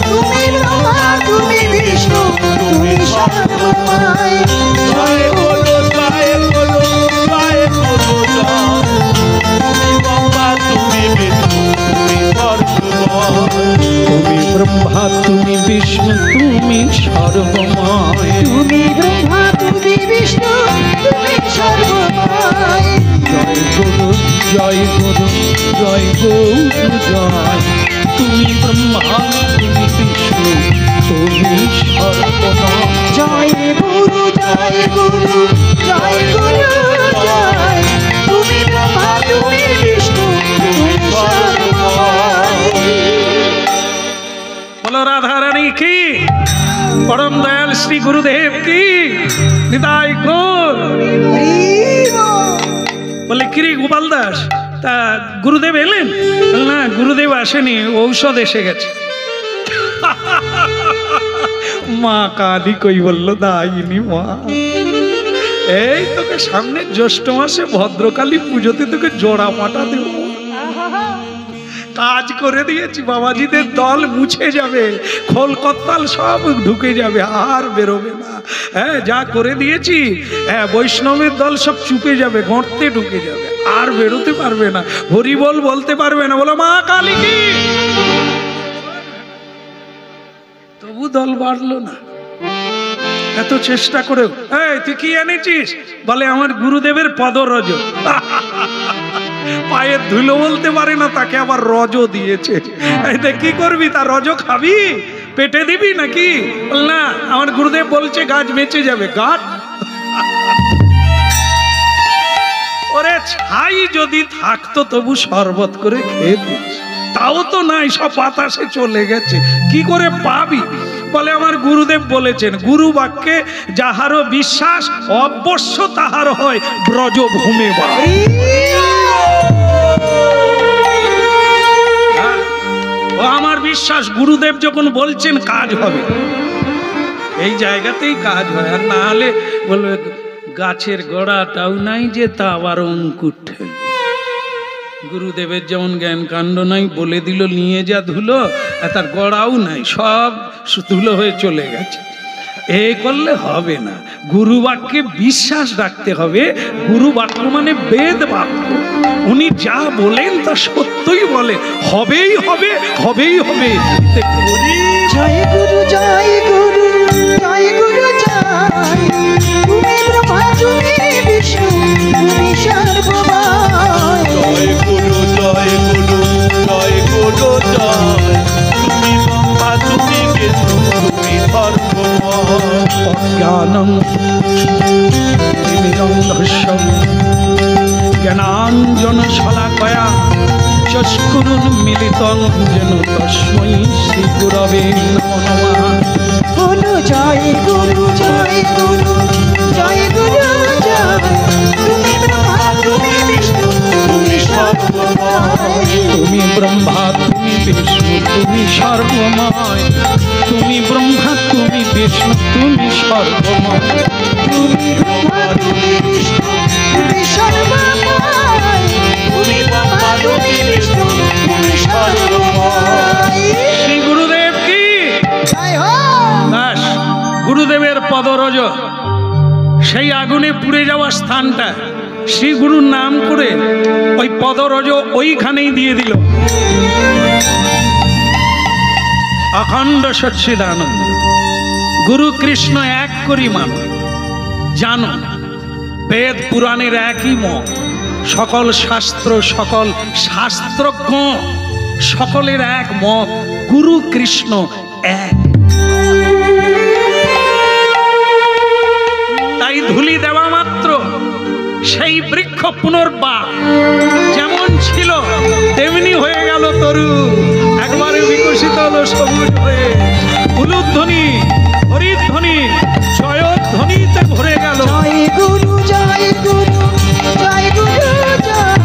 তুমি ব্রহ্মা তুমি বিষ্ণু তুমি সর্বময়। জয় গুরু জয় গুরু জয় গুরু জয়, তুমি ব্রহ্মা তুমি বিষ্ণু তুমি সর্বময়। তুমি ব্রহ্মা তুমি বিষ্ণু তুমি সর্বময়। তুমি ব্রহ্মা তুমি বিষ্ণু তুমি সর্বময়। জয় গুরু জয় গুরু জয় গুরু জয়, তুমি ব্রহ্মা তুমি বিষ্ণু তুমি সর্বময়। জয় গুরু জয় গুরু জয় গুরু জয়, তুমি ব্রহ্মা তুমি বিষ্ণু তুমি সর্বময়। বলো রাধা রানী কি, পরম দয়াল শ্রী গুরুদেব কি, নিতাই গৌর। বলে কিরে গোপাল দাস, তা গুরুদেব এলেন? না গুরুদেব আসেনি, ঔষধ এসে গেছে। মা কালী কই বললো দাইনি মা, এই তোকে সামনে জ্যৈষ্ঠ মাসে ভদ্রকালী পুজোতে তোকে জোড়া পাটা দেব, কাজ করে দিয়েছি, বাবাজিদের দল মুছে যাবে, খোল কত্তাল সব ঢুকে যাবে, আর বেরোবে না। হ্যাঁ যা করে দিয়েছি, হ্যাঁ বৈষ্ণবের দল সব চুপে যাবে, গর্তে ঢুকে যাবে, আর বেরোতে পারবে না, হরিবল বলতে পারবে না। বলো মা কালী কি। তবু দল বাড়লো না, এত চেষ্টা করেও। এই তুই কি এনেছিস? বলে আমার গুরুদেবের পদরজ। পায়ের ধুলো বলতে পারে না, তাকে আবার রজও দিয়েছে। এতে কি করবি? তার রজও খাবি, পেটে দিবি নাকি? না, আমার গুরুদেব বলছে গাছ বেঁচে যাবে। গাছ ওরে ছাই যদি থাকতো তবু শরবত করে খেয়ে দিস, তাও তো নাই, সব বাতাসে চলে গেছে, কি করে পাবি? বলে আমার গুরুদেব বলেছেন, গুরু বাক্যে যাহারও বিশ্বাস অবশ্য তাহার হয় ব্রজভূমে বাস। ও আমার বিশ্বাস, গুরুদেব যখন বলছেন কাজ হবে, এই জায়গাতেই কাজ হয়। আর না হলে বলবে গাছের গোড়াটাও নাই যে তা আবার অঙ্কুর ঠেল। গুরুদেবের যেমন জ্ঞান কাণ্ড নাই, বলে দিল নিয়ে যা ধুলো, আর তার গোড়াও নাই, সব ধুলো হয়ে চলে গেছে। এই করলে হবে না, গুরু বাক্যে বিশ্বাস রাখতে হবে। গুরু বাক্য মানে বেদ বাক্য, উনি যা বলেন তা সত্যই বলে, হবেই হবে, হবেই হবে। জয় গুরু জয় গুরু জয় গুরু জয়, তুমি ব্রহ্মা তুমি বিষ্ণু তুমি সর্বময়। জয় গুরু জয় গুরু জয় গুরু জয়, তুমি ব্রহ্মা তুমি বিষ্ণু তুমি সর্বময়। অজ্ঞানং তিমিরন্ধস্যং জ্ঞানাঞ্জন শলাকয়া চক্ষুরুন্মিলিতং যেন তস্मै শ্রী গুরবে নমঃ। গুরু জয় গুরু জয় গুরু জয় গুরু জয়, তুমি ব্রহ্মা তুমি বিষ্ণু তুমি সর্বময়। তুমি ব্রহ্মা তুমি বিষ্ণু তুমি সর্বময়, তুমি ব্রহ্মা তুমি বিষ্ণু তুমি সর্বময়। তুমি ব্রহ্মা তুমি বিষ্ণু তুমি সর্বময়, তুমি ব্রহ্মা তুমি বিষ্ণু তুমি সর্বময়। শ্রী গুরুদেব কি জয় হো। দাস, গুরুদেবের পদরজ, সেই আগুনে পুড়ে যাওয়া স্থানটা শ্রী গুরুর নাম করে ওই পদরজ ওইখানেই দিয়ে দিল। অখণ্ড সচ্চিদানন্দ গুরু কৃষ্ণ এক করি মানো, জানো বেদ পুরাণের একই মত, সকল শাস্ত্র সকল শাস্ত্রজ্ঞ সকলের এক মত, গুরু কৃষ্ণ এক। তাই ধুলি দেওয়া মাত্র সেই বৃক্ষ পুনর্বার যেমন ছিল তেমনি হয়ে গেল তরু, একবারে বিকশিত হলো সবুজ হয়ে, উলুধ্বনি হরিধ্বনি জয়ধ্বনিতে ভরে গেল। জয় গুরু জয় গুরু জয় গুরু জয়,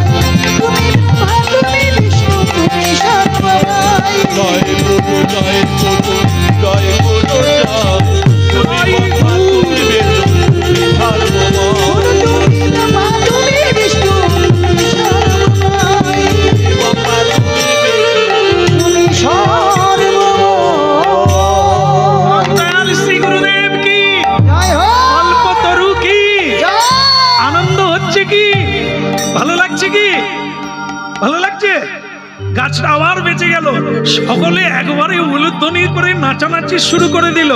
তুমি ব্রহ্মা তুমি বিষ্ণু তুমি সর্বময়। জয় গুরু জয় গুরু জয় গুরু জয়, তুমি ব্রহ্মা তুমি বিষ্ণু তুমি সর্বময়। তুমি ব্রহ্মা তুমি বিষ্ণু তুমি সর্বময়, ব্রহ্মা তুমি বিষ্ণু তুমি সর্বময়। দয়াল শ্রী গুরুদেব কি, জয় হো। কল্পতরু কি, জয়। আনন্দ হচ্ছে কি, ভালো লাগছে কি, ভালো লাগছে? গাছটা আবার বেঁচে গেল, সকলে একবারে উলুধ্বনি করে নাচানাচি শুরু করে দিল।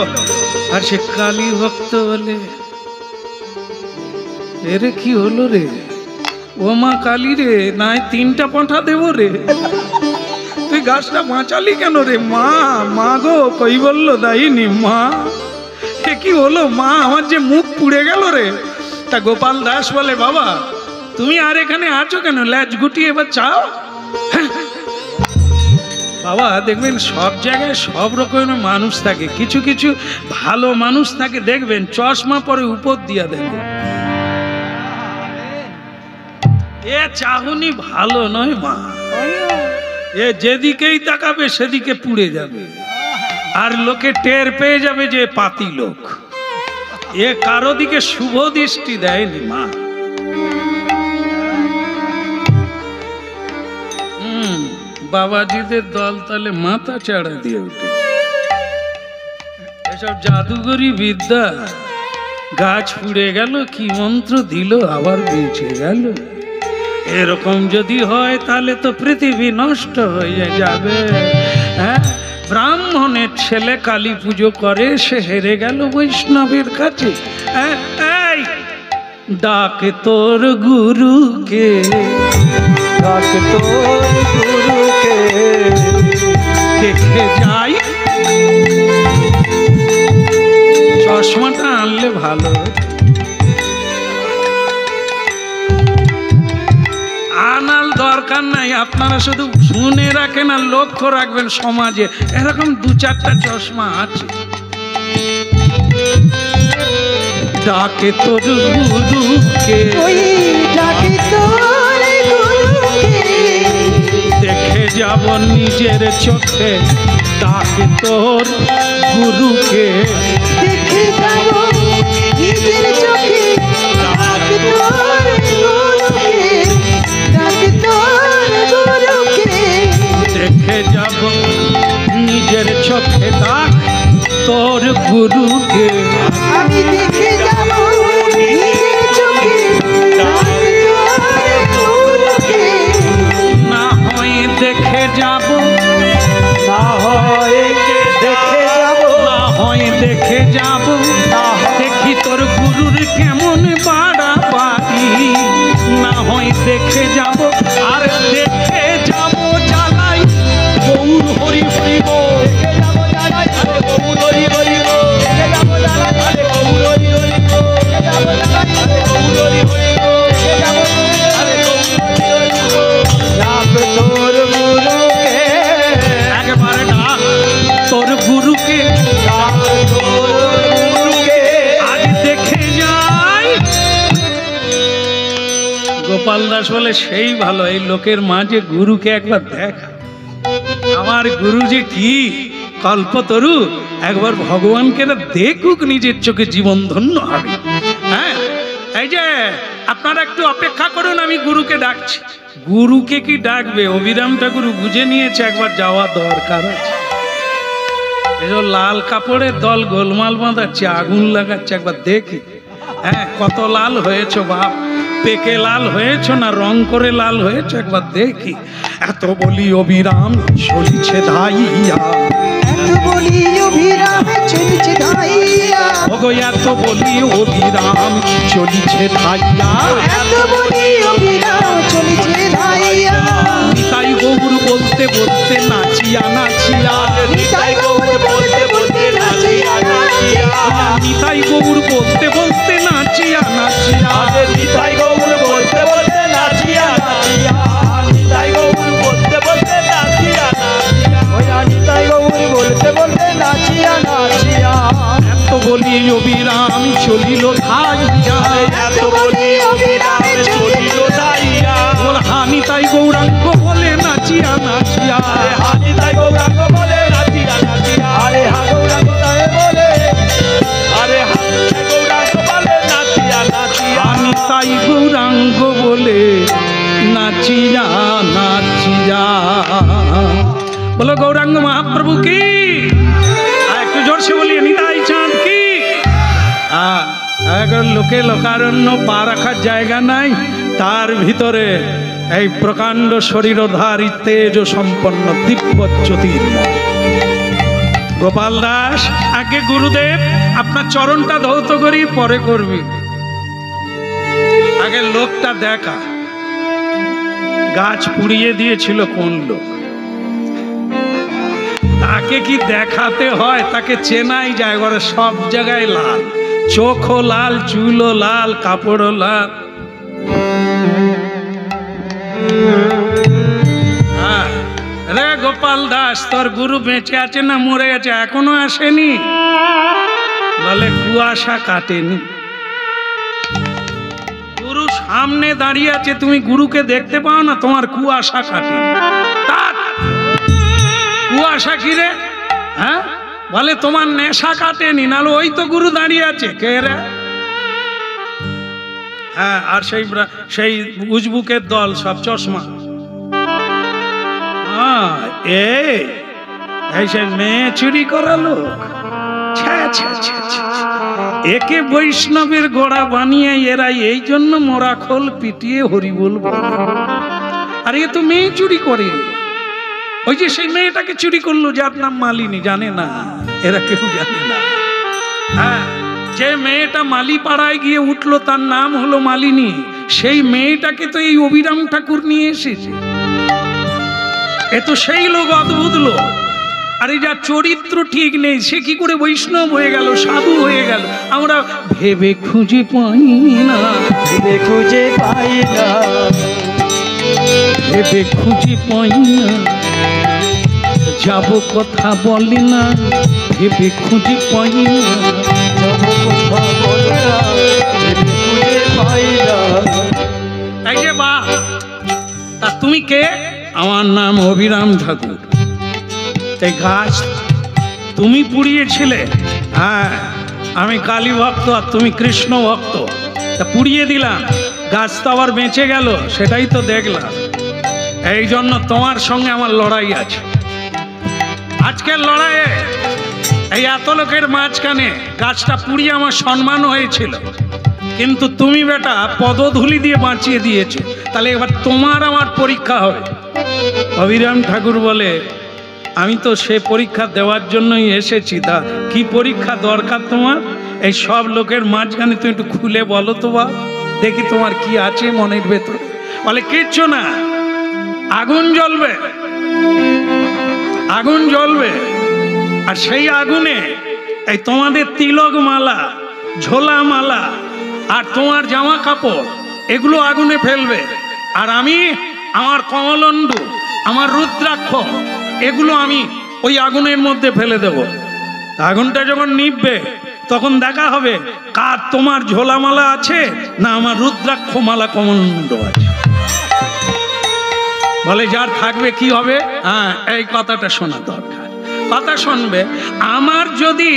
আর সে কালী ভক্ত বলে, এরে কি হলো রে, ও মা কালী রে, নাই তিনটা পাঁঠা দেবো রে, তুই গাছটা বাঁচালি কেন রে? মা, মা গো, কই বললো দাইনি মা, এ কি হলো মা, আমার যে মুখ পুড়ে গেল রে। তা গোপাল দাস বলে, বাবা তুমি আর এখানে আছো কেন, ল্যাজ গুটিয়ে এবার চাও। বাবা দেখবেন সব জায়গায় সব রকমের মানুষ থাকে, কিছু কিছু ভালো মানুষ থাকে দেখবেন চশমা পরে উপর দিয়া দেখে, এ চাহনি ভালো নয় মা, এ যেদিকেই তাকাবে সেদিকে পুড়ে যাবে, আর লোকে টের পেয়ে যাবে যে পাতি লোক, এ কারো দিকে শুভ দৃষ্টি দেয়নি মা। বাবাজিদের দল তাহলে মাথা চাড়া দিয়ে উঠে, এসব জাদুগরি বিদ্যা, গাছ পুড়ে গেল কি মন্ত্র দিল আবার বেঁচে গেল, এরকম যদি হয় তাহলে তো পৃথিবী নষ্ট হয়ে যাবে। হ্যাঁ, ব্রাহ্মণের ছেলে কালী পুজো করে, সে হেরে গেল বৈষ্ণবের কাছে। এই ডাকে তোর গুরুকে, ডাক তোর গুরুকে দেখে যাই। চশমাটা আনলে ভালো। আনার দরকার নাই, আপনারা শুধু শুনে রাখেন আর লক্ষ্য রাখবেন সমাজে এরকম দু চারটা চশমা আছে। ডাকে তোর গুরুকে, ওই ডাকে তোর গুরুকে, দেখে যাব নিজের চোখে। ডাকে তোর গুরুকে, দেখে যাব নিজের চোখে। ডাকে তোর গুরুকে, ডাকে তোর গুরুকে, দেখে যাব নিজের চোখে। ডাক তোর গুরুকে, আমি দেখে যাব নিজের চোখে। ডাকে তোর গুরুকে, না হয় দেখে যাব, না হয় দেখে যাব, না হয় দেখে যাব। দেখি তোর গুরুর কেমন বাড়াবাড়ি। না হয় দেখে যাব, আর দেখে যাব জ্বালাই গৌর হরি হরি বল। দেখে যাব জানাই আরে গৌর হরি হরি গো, দেখে যাব জানাই আরে গৌর হরি হরি গো, দেখে যাব জানাই আরে গৌর হরি হরি গো, দেখে যাব আরে গৌর হরি হরি গো। ডাক তোর গুরুকে, একবারে ডাক তোর গুরুকে, ডাক তোর গুরুকে, আজ দেখে যাই। গোপাল দাস বলে সেই ভালো, এই লোকের মাঝে গুরুকে একবার দেখা। আমার গুরু যে কি কল্পতরু, একবার ভগবানকে না দেখুক নিজের চোখে, জীবন ধন্য হবে। হ্যাঁ, এই যে আপনারা একটু অপেক্ষা করুন, আমি গুরুকে ডাকছি। গুরুকে কি ডাকবে, অবিরাম ঠাকুর বুঝে নিয়েছে একবার যাওয়া দরকার আছে। এসব লাল কাপড়ের দল গোলমাল বাঁধাচ্ছে, আগুন লাগাচ্ছে, একবার দেখি। হ্যাঁ, কত লাল হয়েছো বাপ, পেকে লাল হয়েছো না রং করে লাল হয়েছো, একবার দেখি। এত বলি অবিরাম চলিছে ধাইয়া, এত বলি অভিরাম চলছে ধাইয়া, ওগো এত বলি অবিরাম চলিছে ধাইয়া। এত বলি অভিরাম চলছে ধাইয়া, নিতাই গৌর বলতে বলতে নাচিয়া নাচিয়া, নিতাই গৌর বলতে বলতে নাচিয়া নাচিয়া, নিতাই গৌর বলতে বলতে নাচিয়া নাচিয়া। আরে নিতাই গৌর বলতে বলতে নাচিয়া নাচিয়া, নিতাই গৌর বলতে বলতে নাচিয়া নাচিয়া, ওই নিতাই গৌর বলতে বলতে নাচিয়া নাচিয়া। এত বলি অবিরাম চলিল ধাইয়া, এত বলি অবিরাম চলিল ধাইয়া, বল হানি তাই গৌরাঙ্গ বলে নাচিয়া নাচিয়া। আরে হানি তাই গৌরাঙ্গ বলে নাচিয়া নাচিয়া, আরে হা গৌরাঙ্গ তাই বলে, আরে হানি তাই গৌরাঙ্গ বলে নাচিয়া নাচিয়া, হানি তাই গৌরাঙ্গ বলে নাচিয়া নাচিয়া। বলো গৌরাঙ্গ মহাপ্রভু কি, আর একটু জোরসে বলিয়ে নিতাই চাঁদ কি। এখন লোকে লোকারণ্য পা রাখার জায়গা নাই, তার ভিতরে এই প্রকাণ্ড শরীরধারী তেজ সম্পন্ন দিব্য জ্যোতির্ময় গোপাল দাস। আগে গুরুদেব আপনার চরণটা ধৌত করি, পরে করবি। আগে লোকটা দেখা, গাছ পুড়িয়ে দিয়েছিল কোন লোক, তাকে কি দেখাতে হয়, তাকে চেনাই যায়। ঘরে সব জায়গায় লাল, চোখও লাল, চুলও লাল, কাপড়ও লাল। হ্যাঁ, রে গোপাল দাস, তোর গুরু বেঁচে আছে না মরে গেছে? এখনো আসেনি। বলে কুয়াশা কাটেনি। গুরু সামনে দাঁড়িয়ে আছে, তুমি গুরুকে দেখতে পাও না, তোমার কুয়াশা কাটে। কুয়াশা কি রে? হ্যাঁ, বলে তোমার নেশা কাটেনি, নাহলে ওই তো গুরু দাঁড়িয়ে আছে। কে রে? হ্যাঁ, আর সেই উজবুকের দল, সব চশমা। এই সেই মেয়ে চুরি করা লোক, একে বৈষ্ণবের গোড়া বানিয়ে এরা এই জন্য মোরা খোল পিটিয়ে হরি বলবো। আর এ তো মেয়ে চুরি করে। ওই যে সেই মেয়েটাকে চুরি করলো, যার নাম মালিনী, জানে না এরা, কেউ জানে না। হ্যাঁ, যে মেয়েটা মালি পাড়ায় গিয়ে উঠলো তার নাম হলো মালিনী। সেই মেয়েটাকে তো এই অভিরাম ঠাকুর নিয়ে এসেছে। এ তো সেই লোক, অদ্ভুত লোক। আর এই যার চরিত্র ঠিক নেই, সে কি করে বৈষ্ণব হয়ে গেল, সাধু হয়ে গেল? আমরা ভেবে খুঁজে পাই না, ভেবে খুঁজে পাই না, ভেবে খুঁজে পাই না, যাব কথা বলে না, ভেবে খুঁজে পাই না, যাব কথা বলে না, ভেবে খুঁজে পাই না। এই যে বা, তা তুমি কে? আমার নাম অভিরাম ঠাকুর। এই গাছ তুমি পুড়িয়েছিলে? হ্যাঁ, আমি কালী ভক্ত আর তুমি কৃষ্ণ ভক্ত, তা পুড়িয়ে দিলাম, গাছ তো আবার বেঁচে গেল, সেটাই তো দেখলাম। এই জন্য তোমার সঙ্গে আমার লড়াই আছে। আজকের লড়াইয়ে এই এত লোকের মাঝখানে গাছটা পুড়িয়ে আমার সম্মান হয়েছিল, কিন্তু তুমি বেটা পদধূলি দিয়ে বাঁচিয়ে দিয়েছো। তাহলে এবার তোমার আমার পরীক্ষা হবে। অভিরাম ঠাকুর বলে, আমি তো সে পরীক্ষা দেওয়ার জন্যই এসেছি। তা কি পরীক্ষা দরকার তোমার? এই সব লোকের মাঝখানে তুমি একটু খুলে বলো তো বা, দেখি তোমার কি আছে মনের ভেতরে। বলে কিচ্ছু না, আগুন জ্বলবে, আগুন জ্বলবে, আর সেই আগুনে এই তোমাদের তিলক মালা, ঝোলা মালা আর তোমার জামা কাপড় এগুলো আগুনে ফেলবে, আর আমি আমার কমলণ্ডু, আমার রুদ্রাক্ষ এগুলো আমি ওই আগুনের মধ্যে ফেলে দেব। আগুনটা যখন নিভবে তখন দেখা হবে কার তোমার ঝোলা মালা আছে না আমার রুদ্রাক্ষ মালা কমলণ্ডু আছে। বলে যার থাকবে কি হবে? হ্যাঁ, এই কথাটা শোনা দরকার, কথা শুনবে। আমার যদি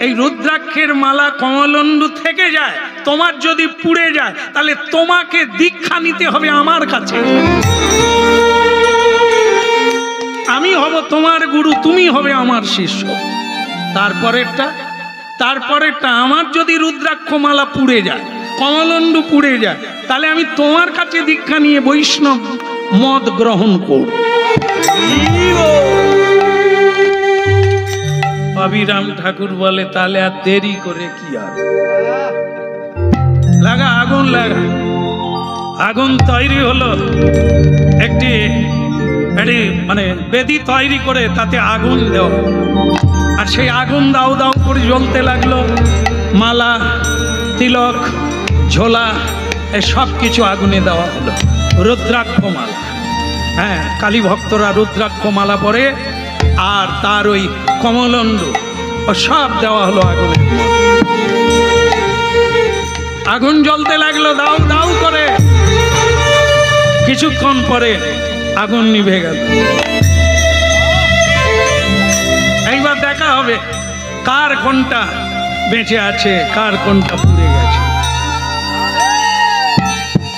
এই রুদ্রাক্ষের মালা কমলণ্ডু থেকে যায়, তোমার যদি পুড়ে যায়, তাহলে তোমাকে দীক্ষা নিতে হবে আমার কাছে। আমি হব তোমার গুরু, তুমি হবে আমার শিষ্য। তারপরেরটা আমার যদি রুদ্রাক্ষ মালা পুড়ে যায়, কমলণ্ডু পুড়ে যায়, তাহলে আমি তোমার কাছে দীক্ষা নিয়ে বৈষ্ণব মদ গ্রহণ করব। অভিরাম ঠাকুর বলে, তাহলে আর দেরি করে কি হবে? লাগা আগুন, লাগা আগুন। তৈরি হলো একটি মানে বেদি তৈরি করে তাতে আগুন দেওয়া, আর সেই আগুন দাউ দাউ করে জ্বলতে লাগলো। মালা, তিলক, ঝোলা সব কিছু আগুনে দেওয়া হলো। রুদ্রাক্ষ মালা, হ্যাঁ, কালী ভক্তরা রুদ্রাক্ষ মালা পরে, আর তার ওই কমলণ্ডু ও সব দেওয়া হলো আগুনের মধ্যে। আগুন জ্বলতে লাগলো দাউ দাউ করে। কিছুক্ষণ পরে আগুন নিভে গেল। এইবার দেখা হবে কার কোনটা বেঁচে আছে, কার কোনটা পুড়ে গেছে।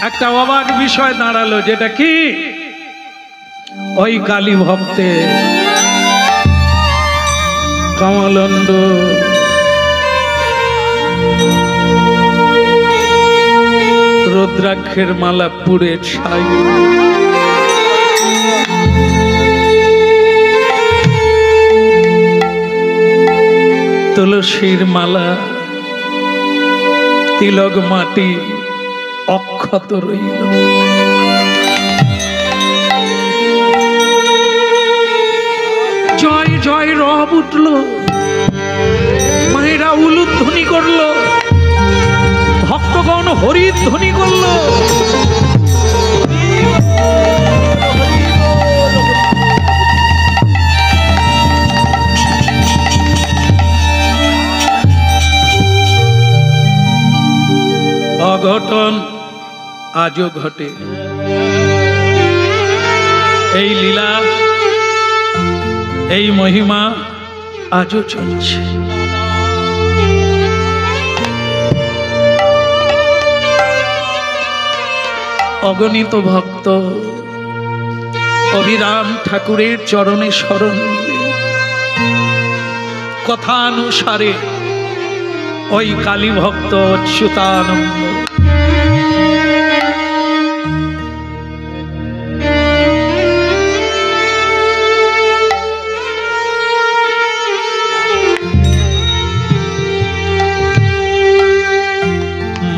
একটা অবাক বিষয় দাঁড়ালো, যেটা কি ওই কালী ভক্তে কমলণ্ডু রুদ্রাক্ষের মালা পুড়ে ছাই। তুলসীর মালা, তিলক মাটি অক্ষত রইল। জয় জয় রব উঠল, মায়েরা উলুধ্বনি করলো, ভক্তগণ হরিধ্বনি করলো। অঘটন আজও ঘটে, এই লীলা, এই মহিমা আজও চলছে। অগণিত ভক্ত অভিরাম ঠাকুরের চরণে শরণ নিলে কথানুসারে ওই কালী ভক্ত অচ্যুতানন্দ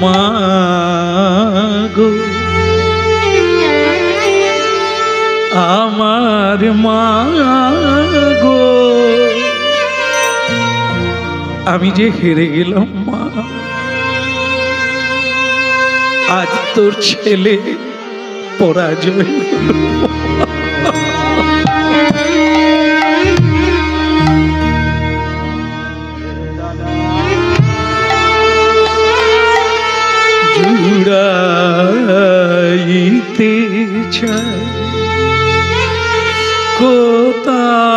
মা গো আমার মা গো, আমি যে হেরে গেলাম মা। আজ তোর ছেলে পরাজয় হলো। জুড়াইতে চাই কোথায়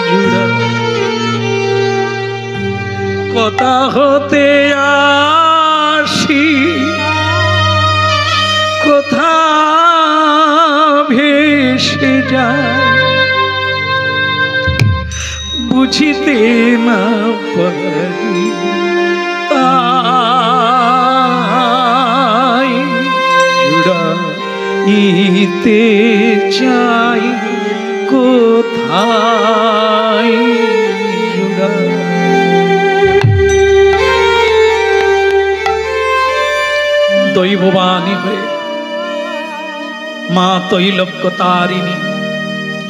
জুড়া, কথা হতে আসি কোথা ভেসে যায়, বুঝিতে না পারি তাই জুড়াইতে চাই কোথায় জুড়া। দৈববাণী হয়ে মা তৈলক্য তারিণী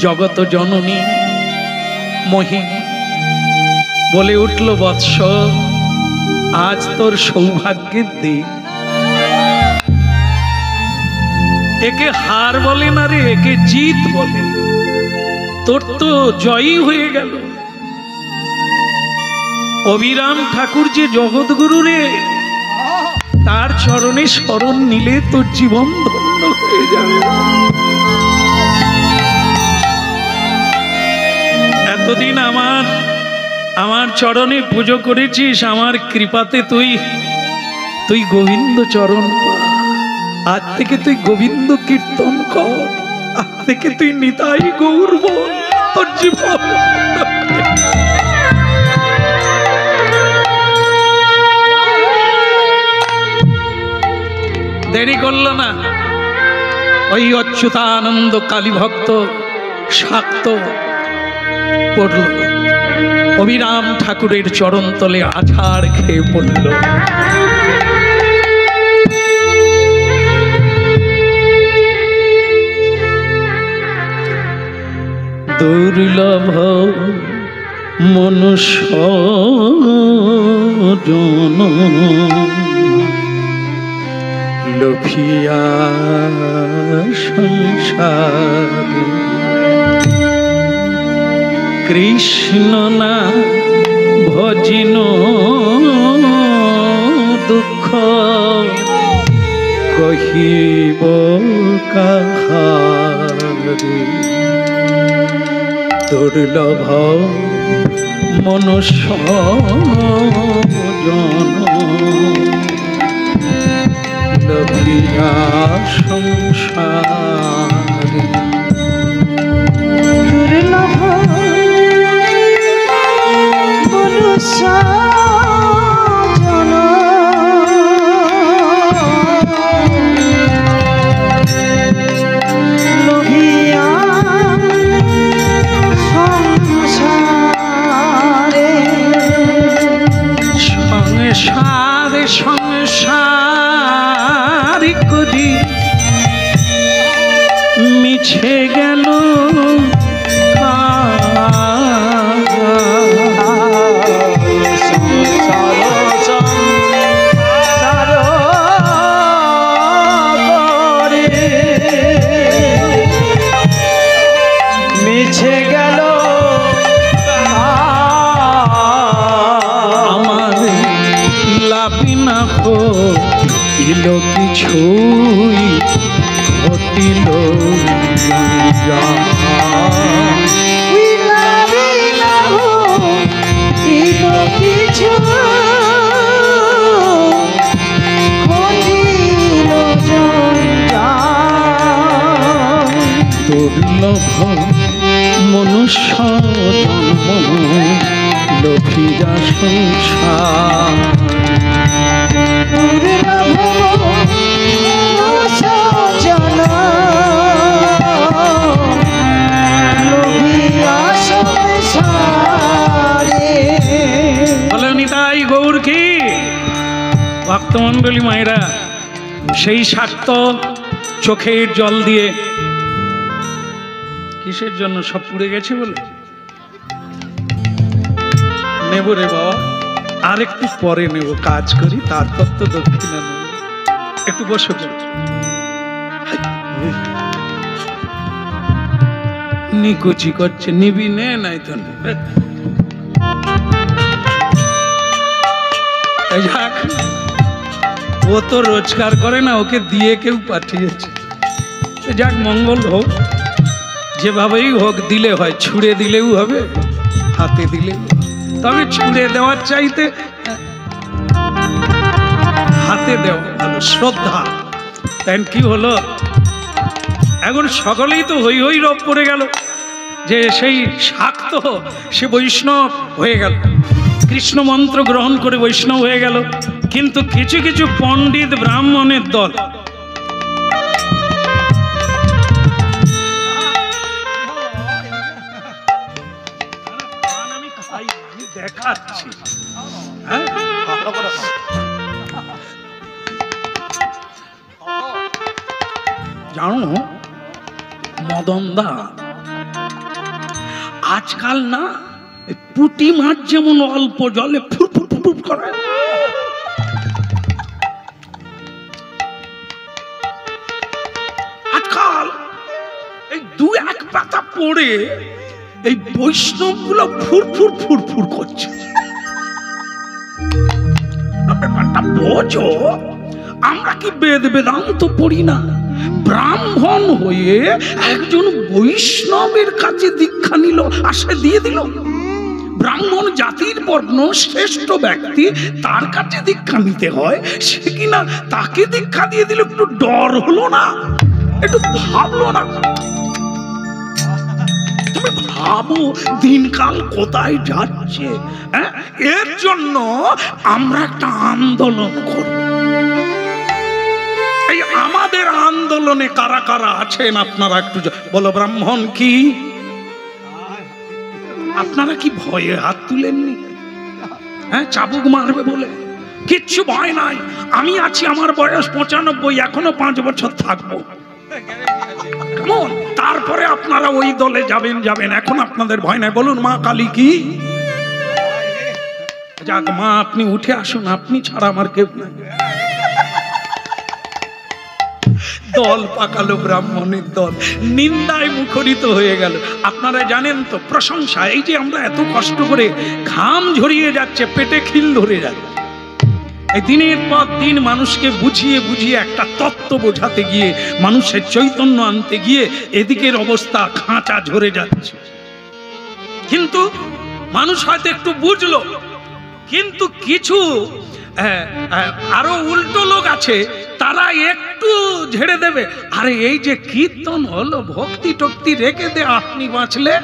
জগত জননী মোহিনী বলে উঠল, বৎস আজ তোর সৌভাগ্যের দিন। একে হার বলে না রে, একে জিত বলে। তোর তো জয়ী হয়ে গেল। অবিরাম ঠাকুর যে জগৎগুরু রে, তার চরণে শরণ নিলে তোর জীবন ধন্য হয়ে যাবে। এতদিন আমার চরণে পুজো করেছিস, আমার কৃপাতে তুই গোবিন্দ চরণ পা। আজ থেকে তুই গোবিন্দ কীর্তন কর, আজ থেকে তুই নিতাই গৌর বল, তোর জীবন। দেরি করল না, ওই অচ্যুতানন্দ কালী ভক্ত শাক্ত পড়ল, অবিরাম ঠাকুরের চরণ তলে আছাড় খেয়ে পড়ল। দুর্লভ মনুষ্য জন লোভিয়া সংসারে, কৃষ্ণ না ভজিন দুঃখ কহিব কাহারে। দুর্লভ মনুষ্য জন লোভিয়া সংসারে, দুর্লভ মনুষ্য জন লোভিয়া সংসারে, সংসার করি মিছে গেল মিছে গেল আমার লাভি না হইল কিছুই, ঘটিল কিছু দুর্লভ মনুষ্য জন্ম লোভিয়া সংসার, বলে নিতাই গৌর কি। ভক্তমণ্ডলী মায়েরা, সেই শাক্ত চোখের জল দিয়ে, কিসের জন্য? সব পুড়ে গেছে বলে নেব রে বাবা, আর একটু পরে নেব, কাজ করি তারপর তো দক্ষিণা নেব। একটু বসো। নিকুচি করছে, নিবি নে, নাই তো যাক, ও তো রোজগার করে না, ওকে দিয়ে কেউ পাঠিয়েছে। যাক, মঙ্গল হোক, যেভাবেই হোক দিলে হয়, ছুঁড়ে দিলেও হবে, হাতে দিলেও। তবে ছুঁড়ে দেওয়ার চাইতে হাতে দেওয়া ভালো, শ্রদ্ধা। তাই কি হলো, এখন সকলেই তো হই হই রব পড়ে গেল যে সেই শাক্ত সে বৈষ্ণব হয়ে গেল, কৃষ্ণ মন্ত্র গ্রহণ করে বৈষ্ণব হয়ে গেল। কিন্তু কিছু কিছু পণ্ডিত ব্রাহ্মণের দল দেখাচ্ছি, জানো মদনদা, আজকাল না পুঁটি মাছ যেমন অল্প জলে ফুরফুর ফুরফুর করে, আজকাল এই দু এক পাতা পড়ে এই বৈষ্ণব গুলো ফুরফুর ফুরফুর করছে। ব্যাপারটা বোঝো, আমরা কি বেদ বেদান্ত পড়ি না? ব্রাহ্মণ হয়ে একজন বৈষ্ণবের কাছে দীক্ষা নিল, আর সে দিয়ে দিল। ব্রাহ্মণ জাতির বর্ণ শ্রেষ্ঠ ব্যক্তি, তার কাছে দীক্ষা নিতে হয়, সে কিনা তাকে দীক্ষা দিয়ে দিল। একটু ডর হলো না? একটু ভাবলো না? তুমি ভাবো দিনকাল কোথায় যাচ্ছে। এর জন্য আমরা একটা আন্দোলন করব। এই আমাদের আন্দোলনে কারা কারা আছেন আপনারা একটু বলো। ব্রাহ্মণ কি আপনারা কি ভয়ে হাত তুলেননি? চাবুক মারবে বলে কিচ্ছু ভয় নাই। আমি আছি, আমার বয়স 95, এখনো 5 বছর থাকবো। কেমন? তারপরে আপনারা ওই দলে যাবেন, এখন আপনাদের ভয় নাই। বলুন মা কালী কি? যাক মা, আপনি উঠে আসুন, আপনি ছাড়া আমার কেউ নাই। দল পাকালো, ব্রাহ্মণের দল নিন্দায় মুখরিত হয়ে গেল। আপনারা জানেন তো প্রশংসা, এই যে আমরা এত কষ্ট করে ঘাম ঝরিয়ে যাচ্ছে, পেটে খিল ধরে যাচ্ছে, এই দিনের পর দিন মানুষকে বুঝিয়ে বুঝিয়ে একটা তত্ত্ব বোঝাতে গিয়ে, মানুষের চৈতন্য আনতে গিয়ে এদিকের অবস্থা খাঁচা ঝরে যাচ্ছে। কিন্তু মানুষ হয়তো একটু বুঝলো, কিন্তু কিছু আরো উল্টো লোক আছে, তারা একটু ঝেড়ে দেবে। আরে এই যে কীর্তন হলো, ভক্তি টক্তি রেখে দে, আপনি বাঁচলে।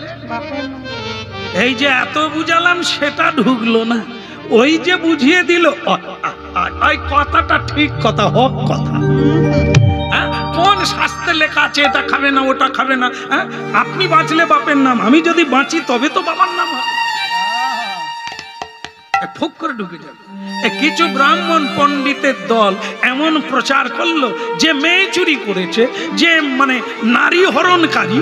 এই যে এত বুঝালাম সেটা ঢুকলো না, ওই যে বুঝিয়ে দিল, ওই কথাটা ঠিক কথা, হক কথা। কোন শাস্ত্রে লেখা আছে এটা খাবে না, ওটা খাবে না? আপনি বাঁচলে বাপের নাম, আমি যদি বাঁচি তবে তো বাবার নাম হবে। ফুক করে ঢুকে যাবে। কিছু ব্রাহ্মণ পণ্ডিতের দল এমন প্রচার করলো যে মেয়ে চুরি করেছে, যে মানে নারী হরণকারী,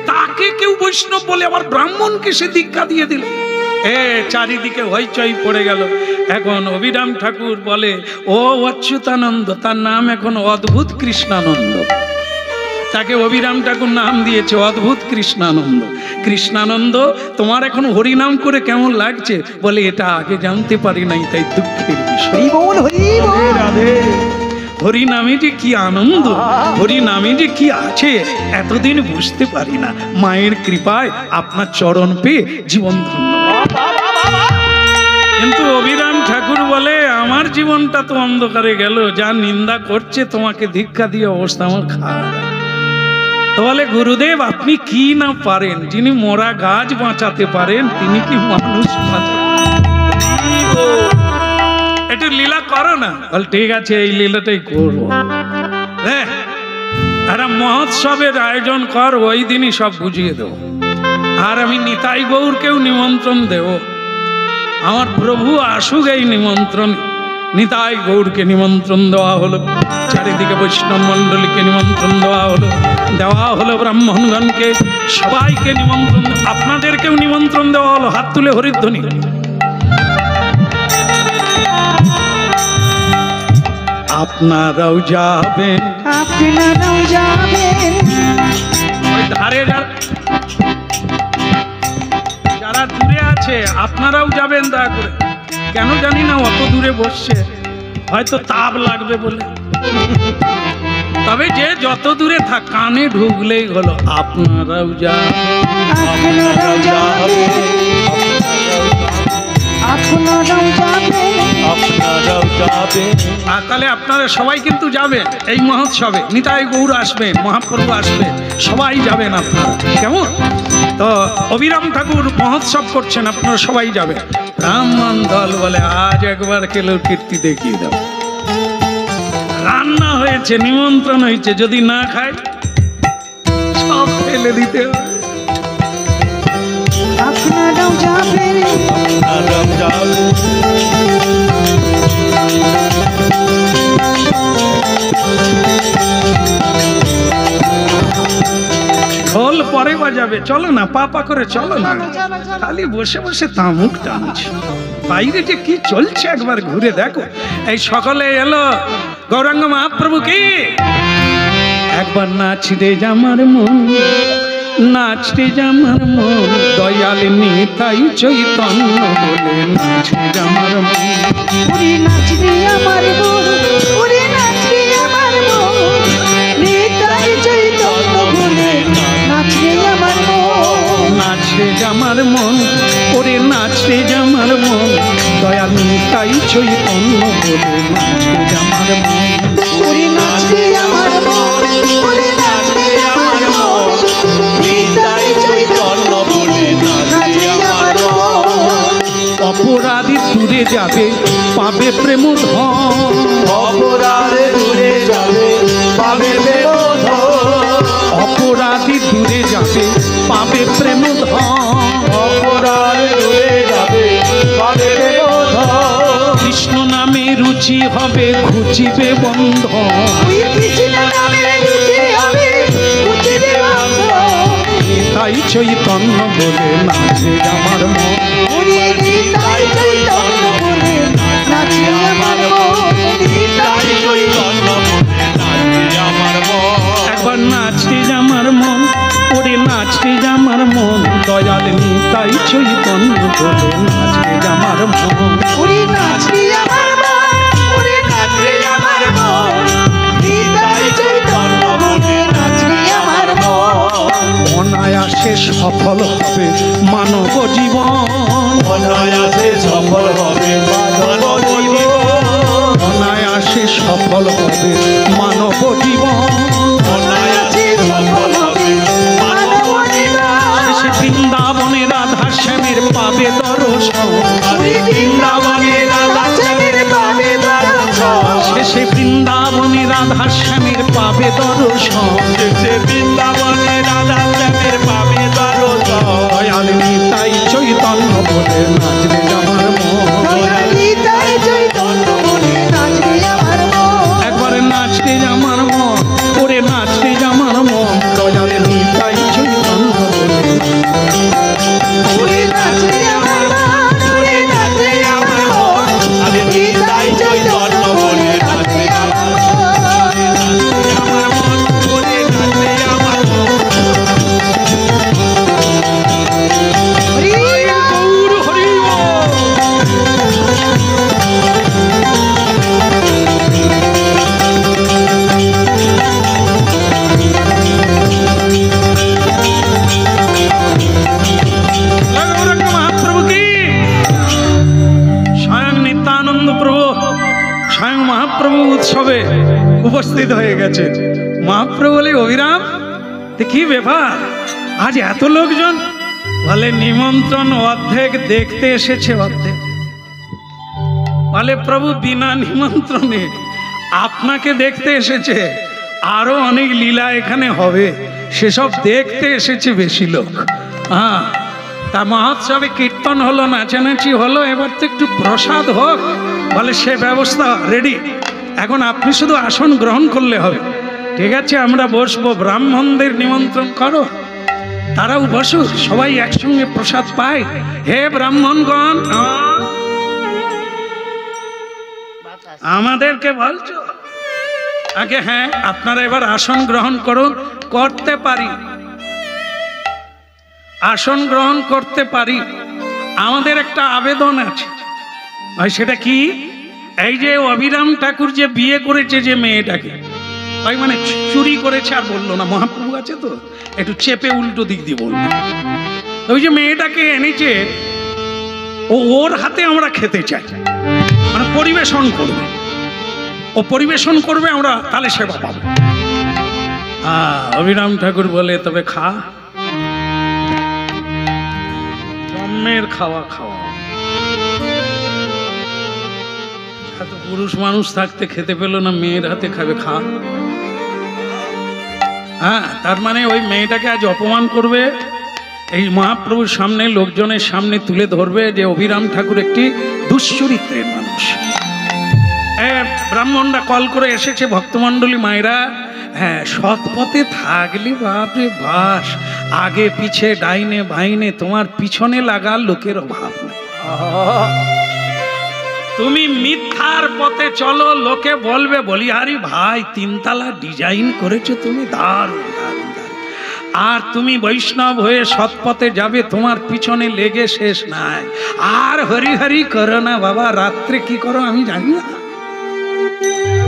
তাকে কেউ বৈষ্ণব বলে আবার ব্রাহ্মণকে সে দীক্ষা দিয়ে দিল। চারিদিকে হইচই পড়ে গেল। এখন অভিরাম ঠাকুর বলে, ও অচ্যুতানন্দ, তার নাম এখন অদ্ভুত কৃষ্ণানন্দ। তাকে অভিরাম ঠাকুর নাম দিয়েছে অদ্ভুত কৃষ্ণানন্দ। কৃষ্ণানন্দ, তোমার এখন হরিনাম করে কেমন লাগছে? বলে, এটা আগে জানতে পারি নাই, তাই দুঃখের বিষয়। হরিনামে যে কি আনন্দ, হরিনামে যে কি আছে, এতদিন বুঝতে পারি না। মায়ের কৃপায় আপনার চরণ পেয়ে জীবন ধন্য। কিন্তু অভিরাম ঠাকুর বলে, আমার জীবনটা তো অন্ধকারে গেল, যা নিন্দা করছে তোমাকে দীক্ষা দিয়ে অবস্থা আমার খারাপ। তো বলে, গুরুদেব আপনি কি না পারেন? যিনি মরা গাছ বাঁচাতে পারেন, তিনি কি মানুষ একটু লীলা করো না? বল, ঠিক আছে, এই লীলাটাই করবো। একটা মহোৎসবের আয়োজন কর, ওই দিনই সব বুঝিয়ে দেবো। আর আমি নিতাই গৌরকেও নিমন্ত্রণ দেব। আমার প্রভু আসুক এই নিমন্ত্রণ, নিতাই গৌরকে নিমন্ত্রণ দেওয়া হলো, চারিদিকে বৈষ্ণব মণ্ডলীকে নিমন্ত্রণ দেওয়া হলো ব্রাহ্মণগণকে, সবাইকে নিমন্ত্রণ, আপনাদেরকেও নিমন্ত্রণ দেওয়া হলো। হাত তুলে হরিধ্বনি। আপনারাও যাবেন, আপনারাও যাবেন, ওই ধারে যারা দূরে আছে আপনারাও যাবেন দয়া করে। কেন জানি না অত দূরে বসছে, হয়তো তাপ লাগবে বলে। তবে যে যত দূরে থাক কানে ঢুকলেই হলো আপনারাও যাবেন, আপনারাও যাবেন, আপনারাও যাবেন, আপনারাও যাবে। আর তাহলে আপনারা সবাই কিন্তু যাবেন এই মহোৎসবে। নিতাই গৌর আসবেন, মহাপ্রভু আসবে, সবাই যাবেন আপনারা। কেমন? তো অবিরাম ঠাকুর মহোৎসব করছেন, আপনারা সবাই যাবেন। ব্রাহ্মণ দল বলে আজ একবার খেলোর কীর্তি দেখিয়ে দাও। রান্না হয়েছে, নিমন্ত্রণ হয়েছে, যদি না খায় সব ফেলে দিতে হবে। আপনারাও যাবেন, আপনারাও যাবে। ঢোল পরে বাজাবে, চলো না পা করে চলো না, খালি বসে বসে তামুক টানছে। বাইরে যে কি চলছে একবার ঘুরে দেখো। এই সকলে এলো গৌরাঙ্গ মহাপ্রভু কি একবার নাচ রে জামার মন, নাচ রে জামার মন, দয়াল নিতাই চৈতন্য বলে নাচ রে জামার মন। ওরে নাচ রে আমার মন, ওরে নাচ রে আমার মন, নিতাই চৈতন্য বলে নাচ রে আমার মন, নাচ রে জামার মন, ওরে নাচ রে জামার মন, দয়াল নিতাই চৈতন্য বলে নাচ রে জামার মন। ওরে নাচ রে আমার মন, ওরে নাচ রে আমার মন, নিতাই চৈতন্য বলে নাচ রে আমার মন। অপরাধী দূরে যাবে পাবে প্রেম ধন, অপরাধে দূরে যাবে পাবে প্রেমধন। অপরাধী দূরে যাবে পাবে প্রেম ধন, অপরাধে দূরে যাবে পাবে প্রেমধন। কৃষ্ণ নামে রুচি হবে ঘুচিবে বন্ধন, ওই কৃষ্ণ নামে রুচি হবে ঘুচিবে বন্ধন। তাই চৈতন্য বলে নাচে আমার মন। ওরে নিতাই চৈতন্য বলে নাচ রে আমার মন, নিতাই চৈতন্য বলে নাচ রে আমার মন। একবার নাচতে আমার মন, ওরে নাচতে আমার মন, দয়াল নিতাই চৈতন্য বলে নাচতে আমার মন। ওরে নাচ রে আমার মন, ওরে নাচ রে আমার মন, নিতাই চৈতন্য বলে নাচ রে আমার মন। অনায়াসে সফল হবে মানব জীবন, অনায়াসে সফল হবে মানব জীবন। অনায়াসে সফল হবে মানব জীবন। অনায়াসে সফল হবে মানব জীবন। শেষে বৃন্দাবনে রাধা শ্যামের পাবে দর্শন, ওরে বৃন্দাবনে রাধা শ্যামের পাবে দর্শন। শেষে বৃন্দাবনে রাধা শ্যামের পাবে দর্শন, শেষে বৃন্দাবনে রাধা শ্যামের পাবে দর্শন। দয়াল নিতাই চৈতন্য বলে নাচবে আমার মন। দয়াল নিতাই চৈতন্য বলে নাচ রে আমার মন। একবারে নাচতে আমার মন, ওরে নাচতে আমার মন, দয়াল নিতাই চৈতন্য বলে। ওরে নাচ রে আমার মন, ওরে নাচ রে আমার মন, নিতাই চৈতন্য বলে নাচ রে আমার মন। আমার মন ওরে নাচতে আমার মন। হরি রাম। গৌর হরি বল। গৌরাঙ্গ মহাপ্রভু কি স্বয়ং নিত্যানন্দ প্রভু স্বয়ং মহাপ্রভু উৎসবে উপস্থিত হয়ে গেছে। মহাপ্রভু বলে অবিরাম কি ব্যাপার আজ এত লোকজন? বলে নিমন্ত্রণ অর্ধেক, দেখতে এসেছে অর্ধেক। বলে প্রভু বিনা নিমন্ত্রণে আপনাকে দেখতে এসেছে, আরো অনেক লীলা এখানে হবে, সেসব দেখতে এসেছে বেশি লোক। হ্যাঁ, তা মহোৎসবে কীর্তন হলো, নাচানাচি হলো, এবার তো একটু প্রসাদ হোক। বলে সে ব্যবস্থা রেডি, এখন আপনি শুধু আসন গ্রহণ করলে হবে। ঠিক আছে, আমরা বসবো, ব্রাহ্মণদের নিমন্ত্রণ করো, তারাও বসুক, সবাই একসঙ্গে প্রসাদ পায়। হে ব্রাহ্মণগণ, আমাদেরকে বলছো আগে? হ্যাঁ, আপনারা এবার আসন গ্রহণ করুন। করতে পারি, আসন গ্রহণ করতে পারি। আমাদের একটা আবেদন আছে ভাই, সেটা কি? এই যে অভিরাম ঠাকুর যে বিয়ে করেছে যে মেয়েটাকে, ভাই মানে চুরি করেছে আর বললো না, মহাপ্রভু আছে তো একটু চেপে উল্টো দিক দিয়ে বলবো। ওই যে মেয়েটাকে এনেছে, ওর হাতে আমরা খেতে চাই, মানে পরিবেশন করবে, ও পরিবেশন করবে, আমরা তাহলে সেবা পাবো। অভিরাম ঠাকুর বলে তবে খা, জন্মের খাওয়া খাওয়া। এত পুরুষ মানুষ থাকতে খেতে পেল না, মেয়ের হাতে খাবে, খা। হ্যাঁ, তার মানে ওই মেয়েটাকে আজ অপমান করবে, এই মহাপ্রভুর সামনে, লোকজনের সামনে তুলে ধরবে যে অভিরাম ঠাকুর একটি দুশ্চরিত্রের মানুষ। ব্রাহ্মণরা কল করে এসেছে, ভক্তমণ্ডলী মায়েরা। হ্যাঁ, সৎ পথে থাকলে বাপরে বাস, আগে পিছে ডাইনে বাইনে তোমার পিছনে লাগার লোকের অভাব নেই। তুমি মিথ্যার পথে চলো, লোকে বলবে বলিহারি ভাই তিনতলা ডিজাইন করেছো তুমি, দারুণ দারুণ দারুণ। আর তুমি বৈষ্ণব হয়ে সৎপথে যাবে, তোমার পিছনে লেগে শেষ নাই। আর হরি হরি করো না বাবা, রাত্রে কি করো আমি জানি না।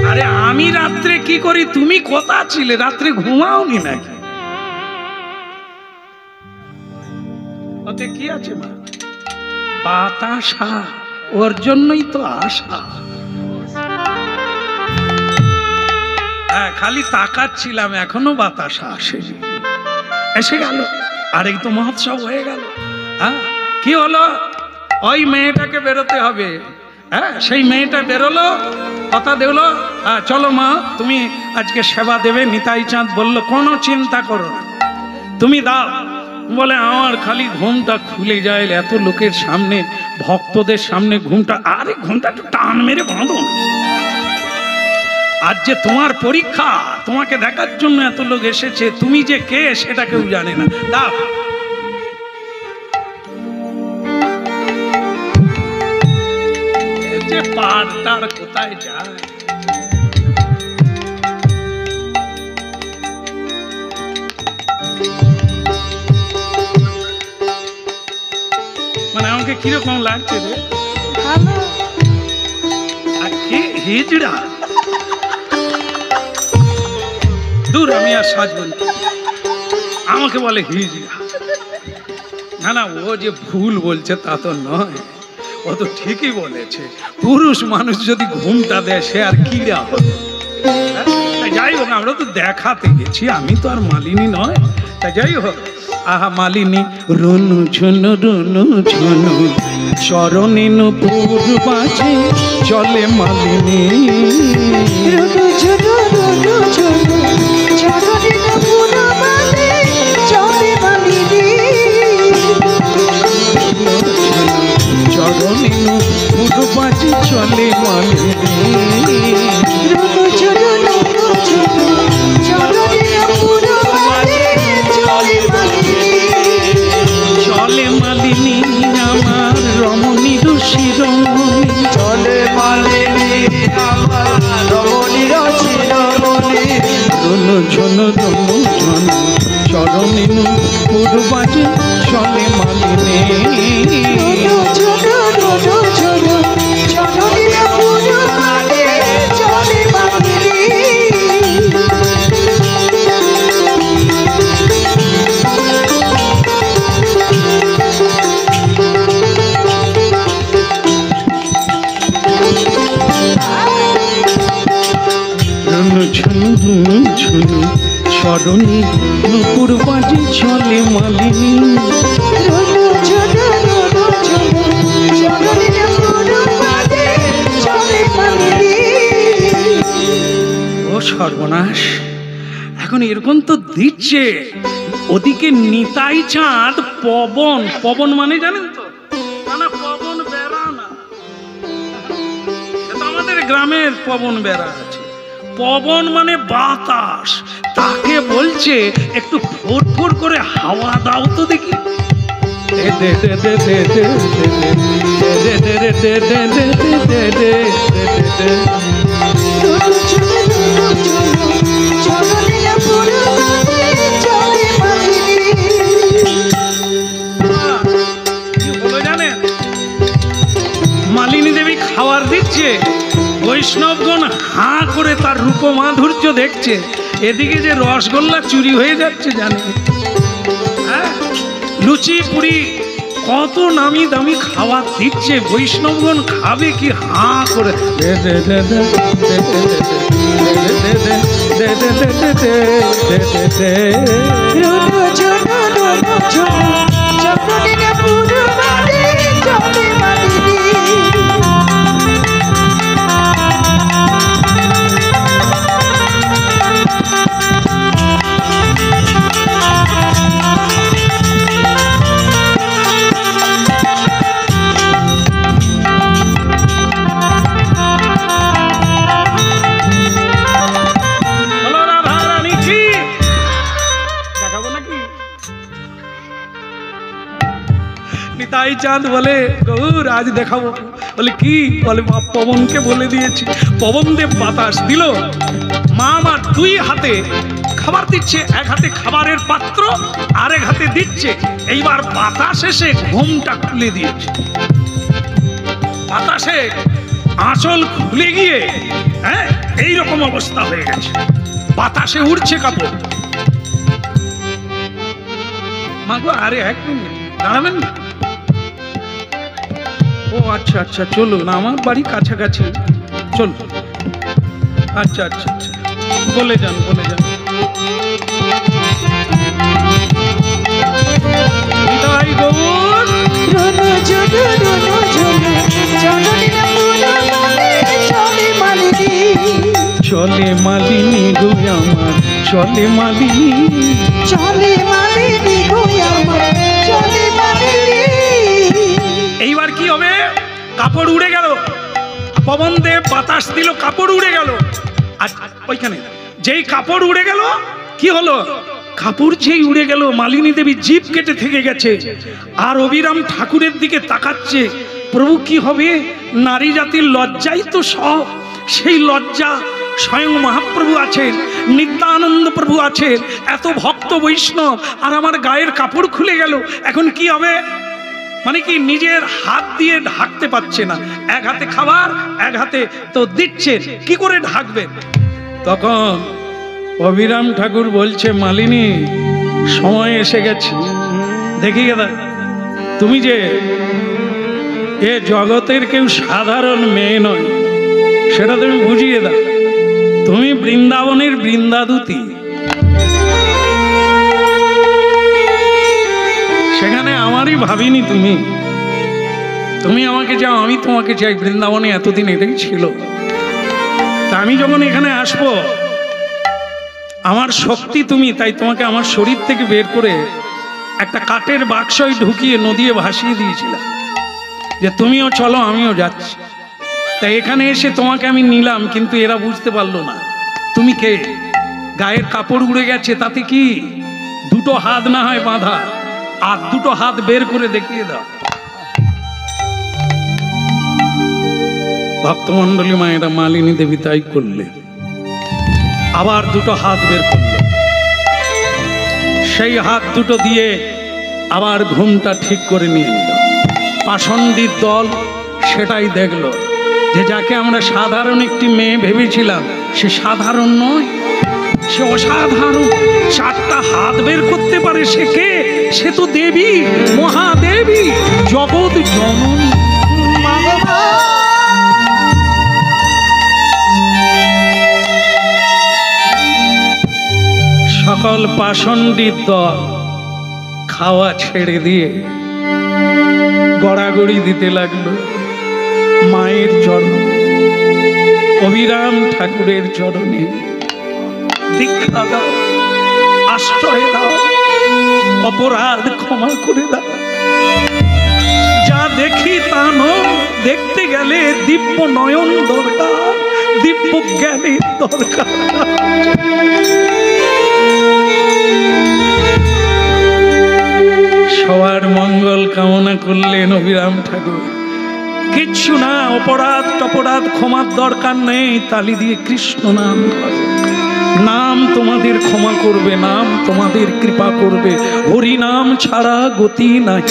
আরে আমি রাত্রে কি করি তুমি কোথা ছিলে? রাত্রে ঘুমাওনি নাকি? ওতে কি আছে মা? বাতাসা, ওর জন্যই তো আশা। হ্যাঁ, খালি তাকাচ্ছিলাম, এখনো বাতাসা আসেনি, এসে গেল। আর এই তো মহোৎসব হয়ে গেল। হ্যাঁ, কি হলো? ওই মেয়েটাকে বেরোতে হবে। হ্যাঁ, সেই মেয়েটা বেরোলো, কথা দিলো, চলো মা তুমি আজকে সেবা দেবে। নিতাই চাঁদ বলল কোনো চিন্তা করো না, তুমি দাও। বলে আমার খালি ঘুমটা খুলে যায় এত লোকের সামনে, ভক্তদের সামনে ঘুমটা। আরে ঘুমটা একটু টান মেরে বাঁধো, আজ যে তোমার পরীক্ষা, তোমাকে দেখার জন্য এত লোক এসেছে, তুমি যে কে সেটা কেউ জানে না, দাও। যে পাড়টার কোথায় যায়? মানে আমাকে কিরকম লাগছে রে? হিজড়া দূর, আমি আর সাজব না। আমাকে বলে হিজড়া। না না, ও যে ভুল বলছে তা তো নয়, ও তো ঠিকই বলেছে। পুরুষ মানুষ যদি ঘুমটা দেয় সে আর কিরা হবে। যাই হোক, আমরা তো দেখাতে গেছি, আমি তো আর মালিনী নয়। তা যাই হোক, আহা মালিনী রনু ঝুনু রনু ঝুনু চরণে নূপুর বাজে চলে মালিনী। রনু ঝুনু রনু ঝুনু চরণে নূপুর বাজে চলে মালিনী। চরণে নূপুর বাজে চলে মালিনী। রনু ঝুনু রনু ঝুনু চরণে নূপুর বাজে চলে মালিনী। চলে মালিনী আমার রমণীর শিরোমণি। চলে মালিনী আমার রমণীর শিরোমণি। রনু ঝনু রনু ঝনু চরণে নূপুর বাজে চলে মালিনী। রনু ঝুনু রনু ঝুনু চরণে নূপুর বাজে চলে মালিনী। রনু ঝনু রনু ঝনু চরণে নূপুর বাজে চলে মালিনী। রনু ঝুনু রনু ঝুনু চরণে নূপুর বাজে চলে মালিনী। ও সর্বনাশ, এখন এরকম তো দিচ্ছে, ওদিকে নিতাই চাঁদ পবন, পবন মানে জানেন তো না? পবন বেড়া না, আমাদের গ্রামের পবন বেড়া আছে। পবন মানে বাতাস, তাকে বলছে একটু ফোর করে হাওয়া দাও তো দেখি। মালিনী দেবী খাবার দিচ্ছে, বৈষ্ণবগণ হাঁ করে তার রূপমাধুর্য দেখছে। এদিকে যে রসগোল্লা চুরি হয়ে যাচ্ছে জানে, হ্যাঁ, লুচি পুরি কত নামি দামি খাবার দিচ্ছে, বৈষ্ণবগণ খাবে কি হাঁ করে। নিতাই চাঁদ বলে গৌর আজ দেখাবো। বলে কি? বলে মা পবনকে বলে দিয়েছি। পবন দেব বাতাস দিল, মা আমার দুই হাতে খাবার দিচ্ছে, এক হাতে খাবারের পাত্র আর এক হাতে দিচ্ছে। এইবার বাতাস এসে ঘুমটা খুলে দিয়েছে, বাতাসে আঁচল খুলে গিয়ে হ্যাঁ এইরকম অবস্থা হয়ে গেছে, বাতাসে উড়ছে কাপড়। মা গো আরে এক মিনিট দাঁড়াবেন না? ও আচ্ছা আচ্ছা চলুন, আমার বাড়ি কাছাকাছি, চলুন। আচ্ছা আচ্ছা আচ্ছা বলে যান বলে যান। নিতাই গৌর চলে মালিনী গো আমার, চলে মালিনী, চলে মালিনী গো আমার, চলে মালিনী। এইবার কি হবে? কাপড় উড়ে গেল, পবন দেব বাতাস দিল, কাপড় উড়ে গেল। আর ওইখানে যেই কাপড় উড়ে গেল কি হলো? কাপড় যেই উড়ে গেল মালিনী দেবী জিভ কেটে থেকে গেছে, আর অবিরাম ঠাকুরের দিকে তাকাচ্ছে। প্রভু কি হবে? নারী জাতির লজ্জাই তো সব, সেই লজ্জা স্বয়ং মহাপ্রভু আছেন, নিত্যানন্দ প্রভু আছেন, এত ভক্ত বৈষ্ণব, আর আমার গায়ের কাপড় খুলে গেল। এখন কি হবে? মানে কি নিজের হাত দিয়ে ঢাকতে পারছে না, এক হাতে খাবার এক হাতে তো দিচ্ছে, কি করে ঢাকবে? তখন অবিরাম ঠাকুর বলছে মালিনী সময় এসে গেছে, দেখি দাদা তুমি যে এ জগতের কেউ সাধারণ মেয়ে নয় সেটা তুমি বুঝিয়ে দাও, তুমি বৃন্দাবনের বৃন্দাদূতী। সেখানে আমারই ভাবিনি তুমি, তুমি আমাকে চাও আমি তোমাকে চাই, বৃন্দাবনে এতদিন এটাই ছিল। তা আমি যখন এখানে আসবো আমার শক্তি তুমি, তাই তোমাকে আমার শরীর থেকে বের করে একটা কাঠের বাক্সয় ঢুকিয়ে নদীয়ে ভাসিয়ে দিয়েছিলাম যে তুমিও চলো আমিও যাচ্ছি। তাই এখানে এসে তোমাকে আমি নিলাম, কিন্তু এরা বুঝতে পারলো না তুমি কে। গায়ের কাপড় উড়ে গেছে, তাতে কি? দুটো হাত না হয় বাঁধা, আর দুটো হাত বের করে দেখিয়ে দাও। ভক্তমন্ডলী মায়েরা মালিনী দেবী তাই করলে, আবার দুটো হাত বের করলো, সেই হাত দুটো দিয়ে আবার ঘুমটা ঠিক করে নিয়ে নিল। পাষণ্ডীর দল সেটাই দেখলো যে যাকে আমরা সাধারণ একটি মেয়ে ভেবেছিলাম সে সাধারণ নয়, সে অসাধারণ। চারটা হাত বের করতে পারে, সে কে? সে তো দেবী, মহাদেবী, জগৎ জননী। সকল পাষণ্ডীর দল খাওয়া ছেড়ে দিয়ে গড়াগড়ি দিতে লাগলো মায়ের চরণে, অবিরাম ঠাকুরের চরণে। দীক্ষা দাও, আশ্রয় দাও, অপরাধ ক্ষমা করে দাও। যা দেখি তা নয়, দেখতে গেলে দিব্য নয়ন দরকার, দিব্য জ্ঞানের দরকার। সবার মঙ্গল কামনা করলেন অবিরাম ঠাকুর। কিচ্ছু না, অপরাধ টপরাধ ক্ষমার দরকার নেই, তালি দিয়ে কৃষ্ণ নাম করো। নাম তোমাদের ক্ষমা করবে, নাম তোমাদের কৃপা করবে। হরি নাম ছাড়া গতি নাই।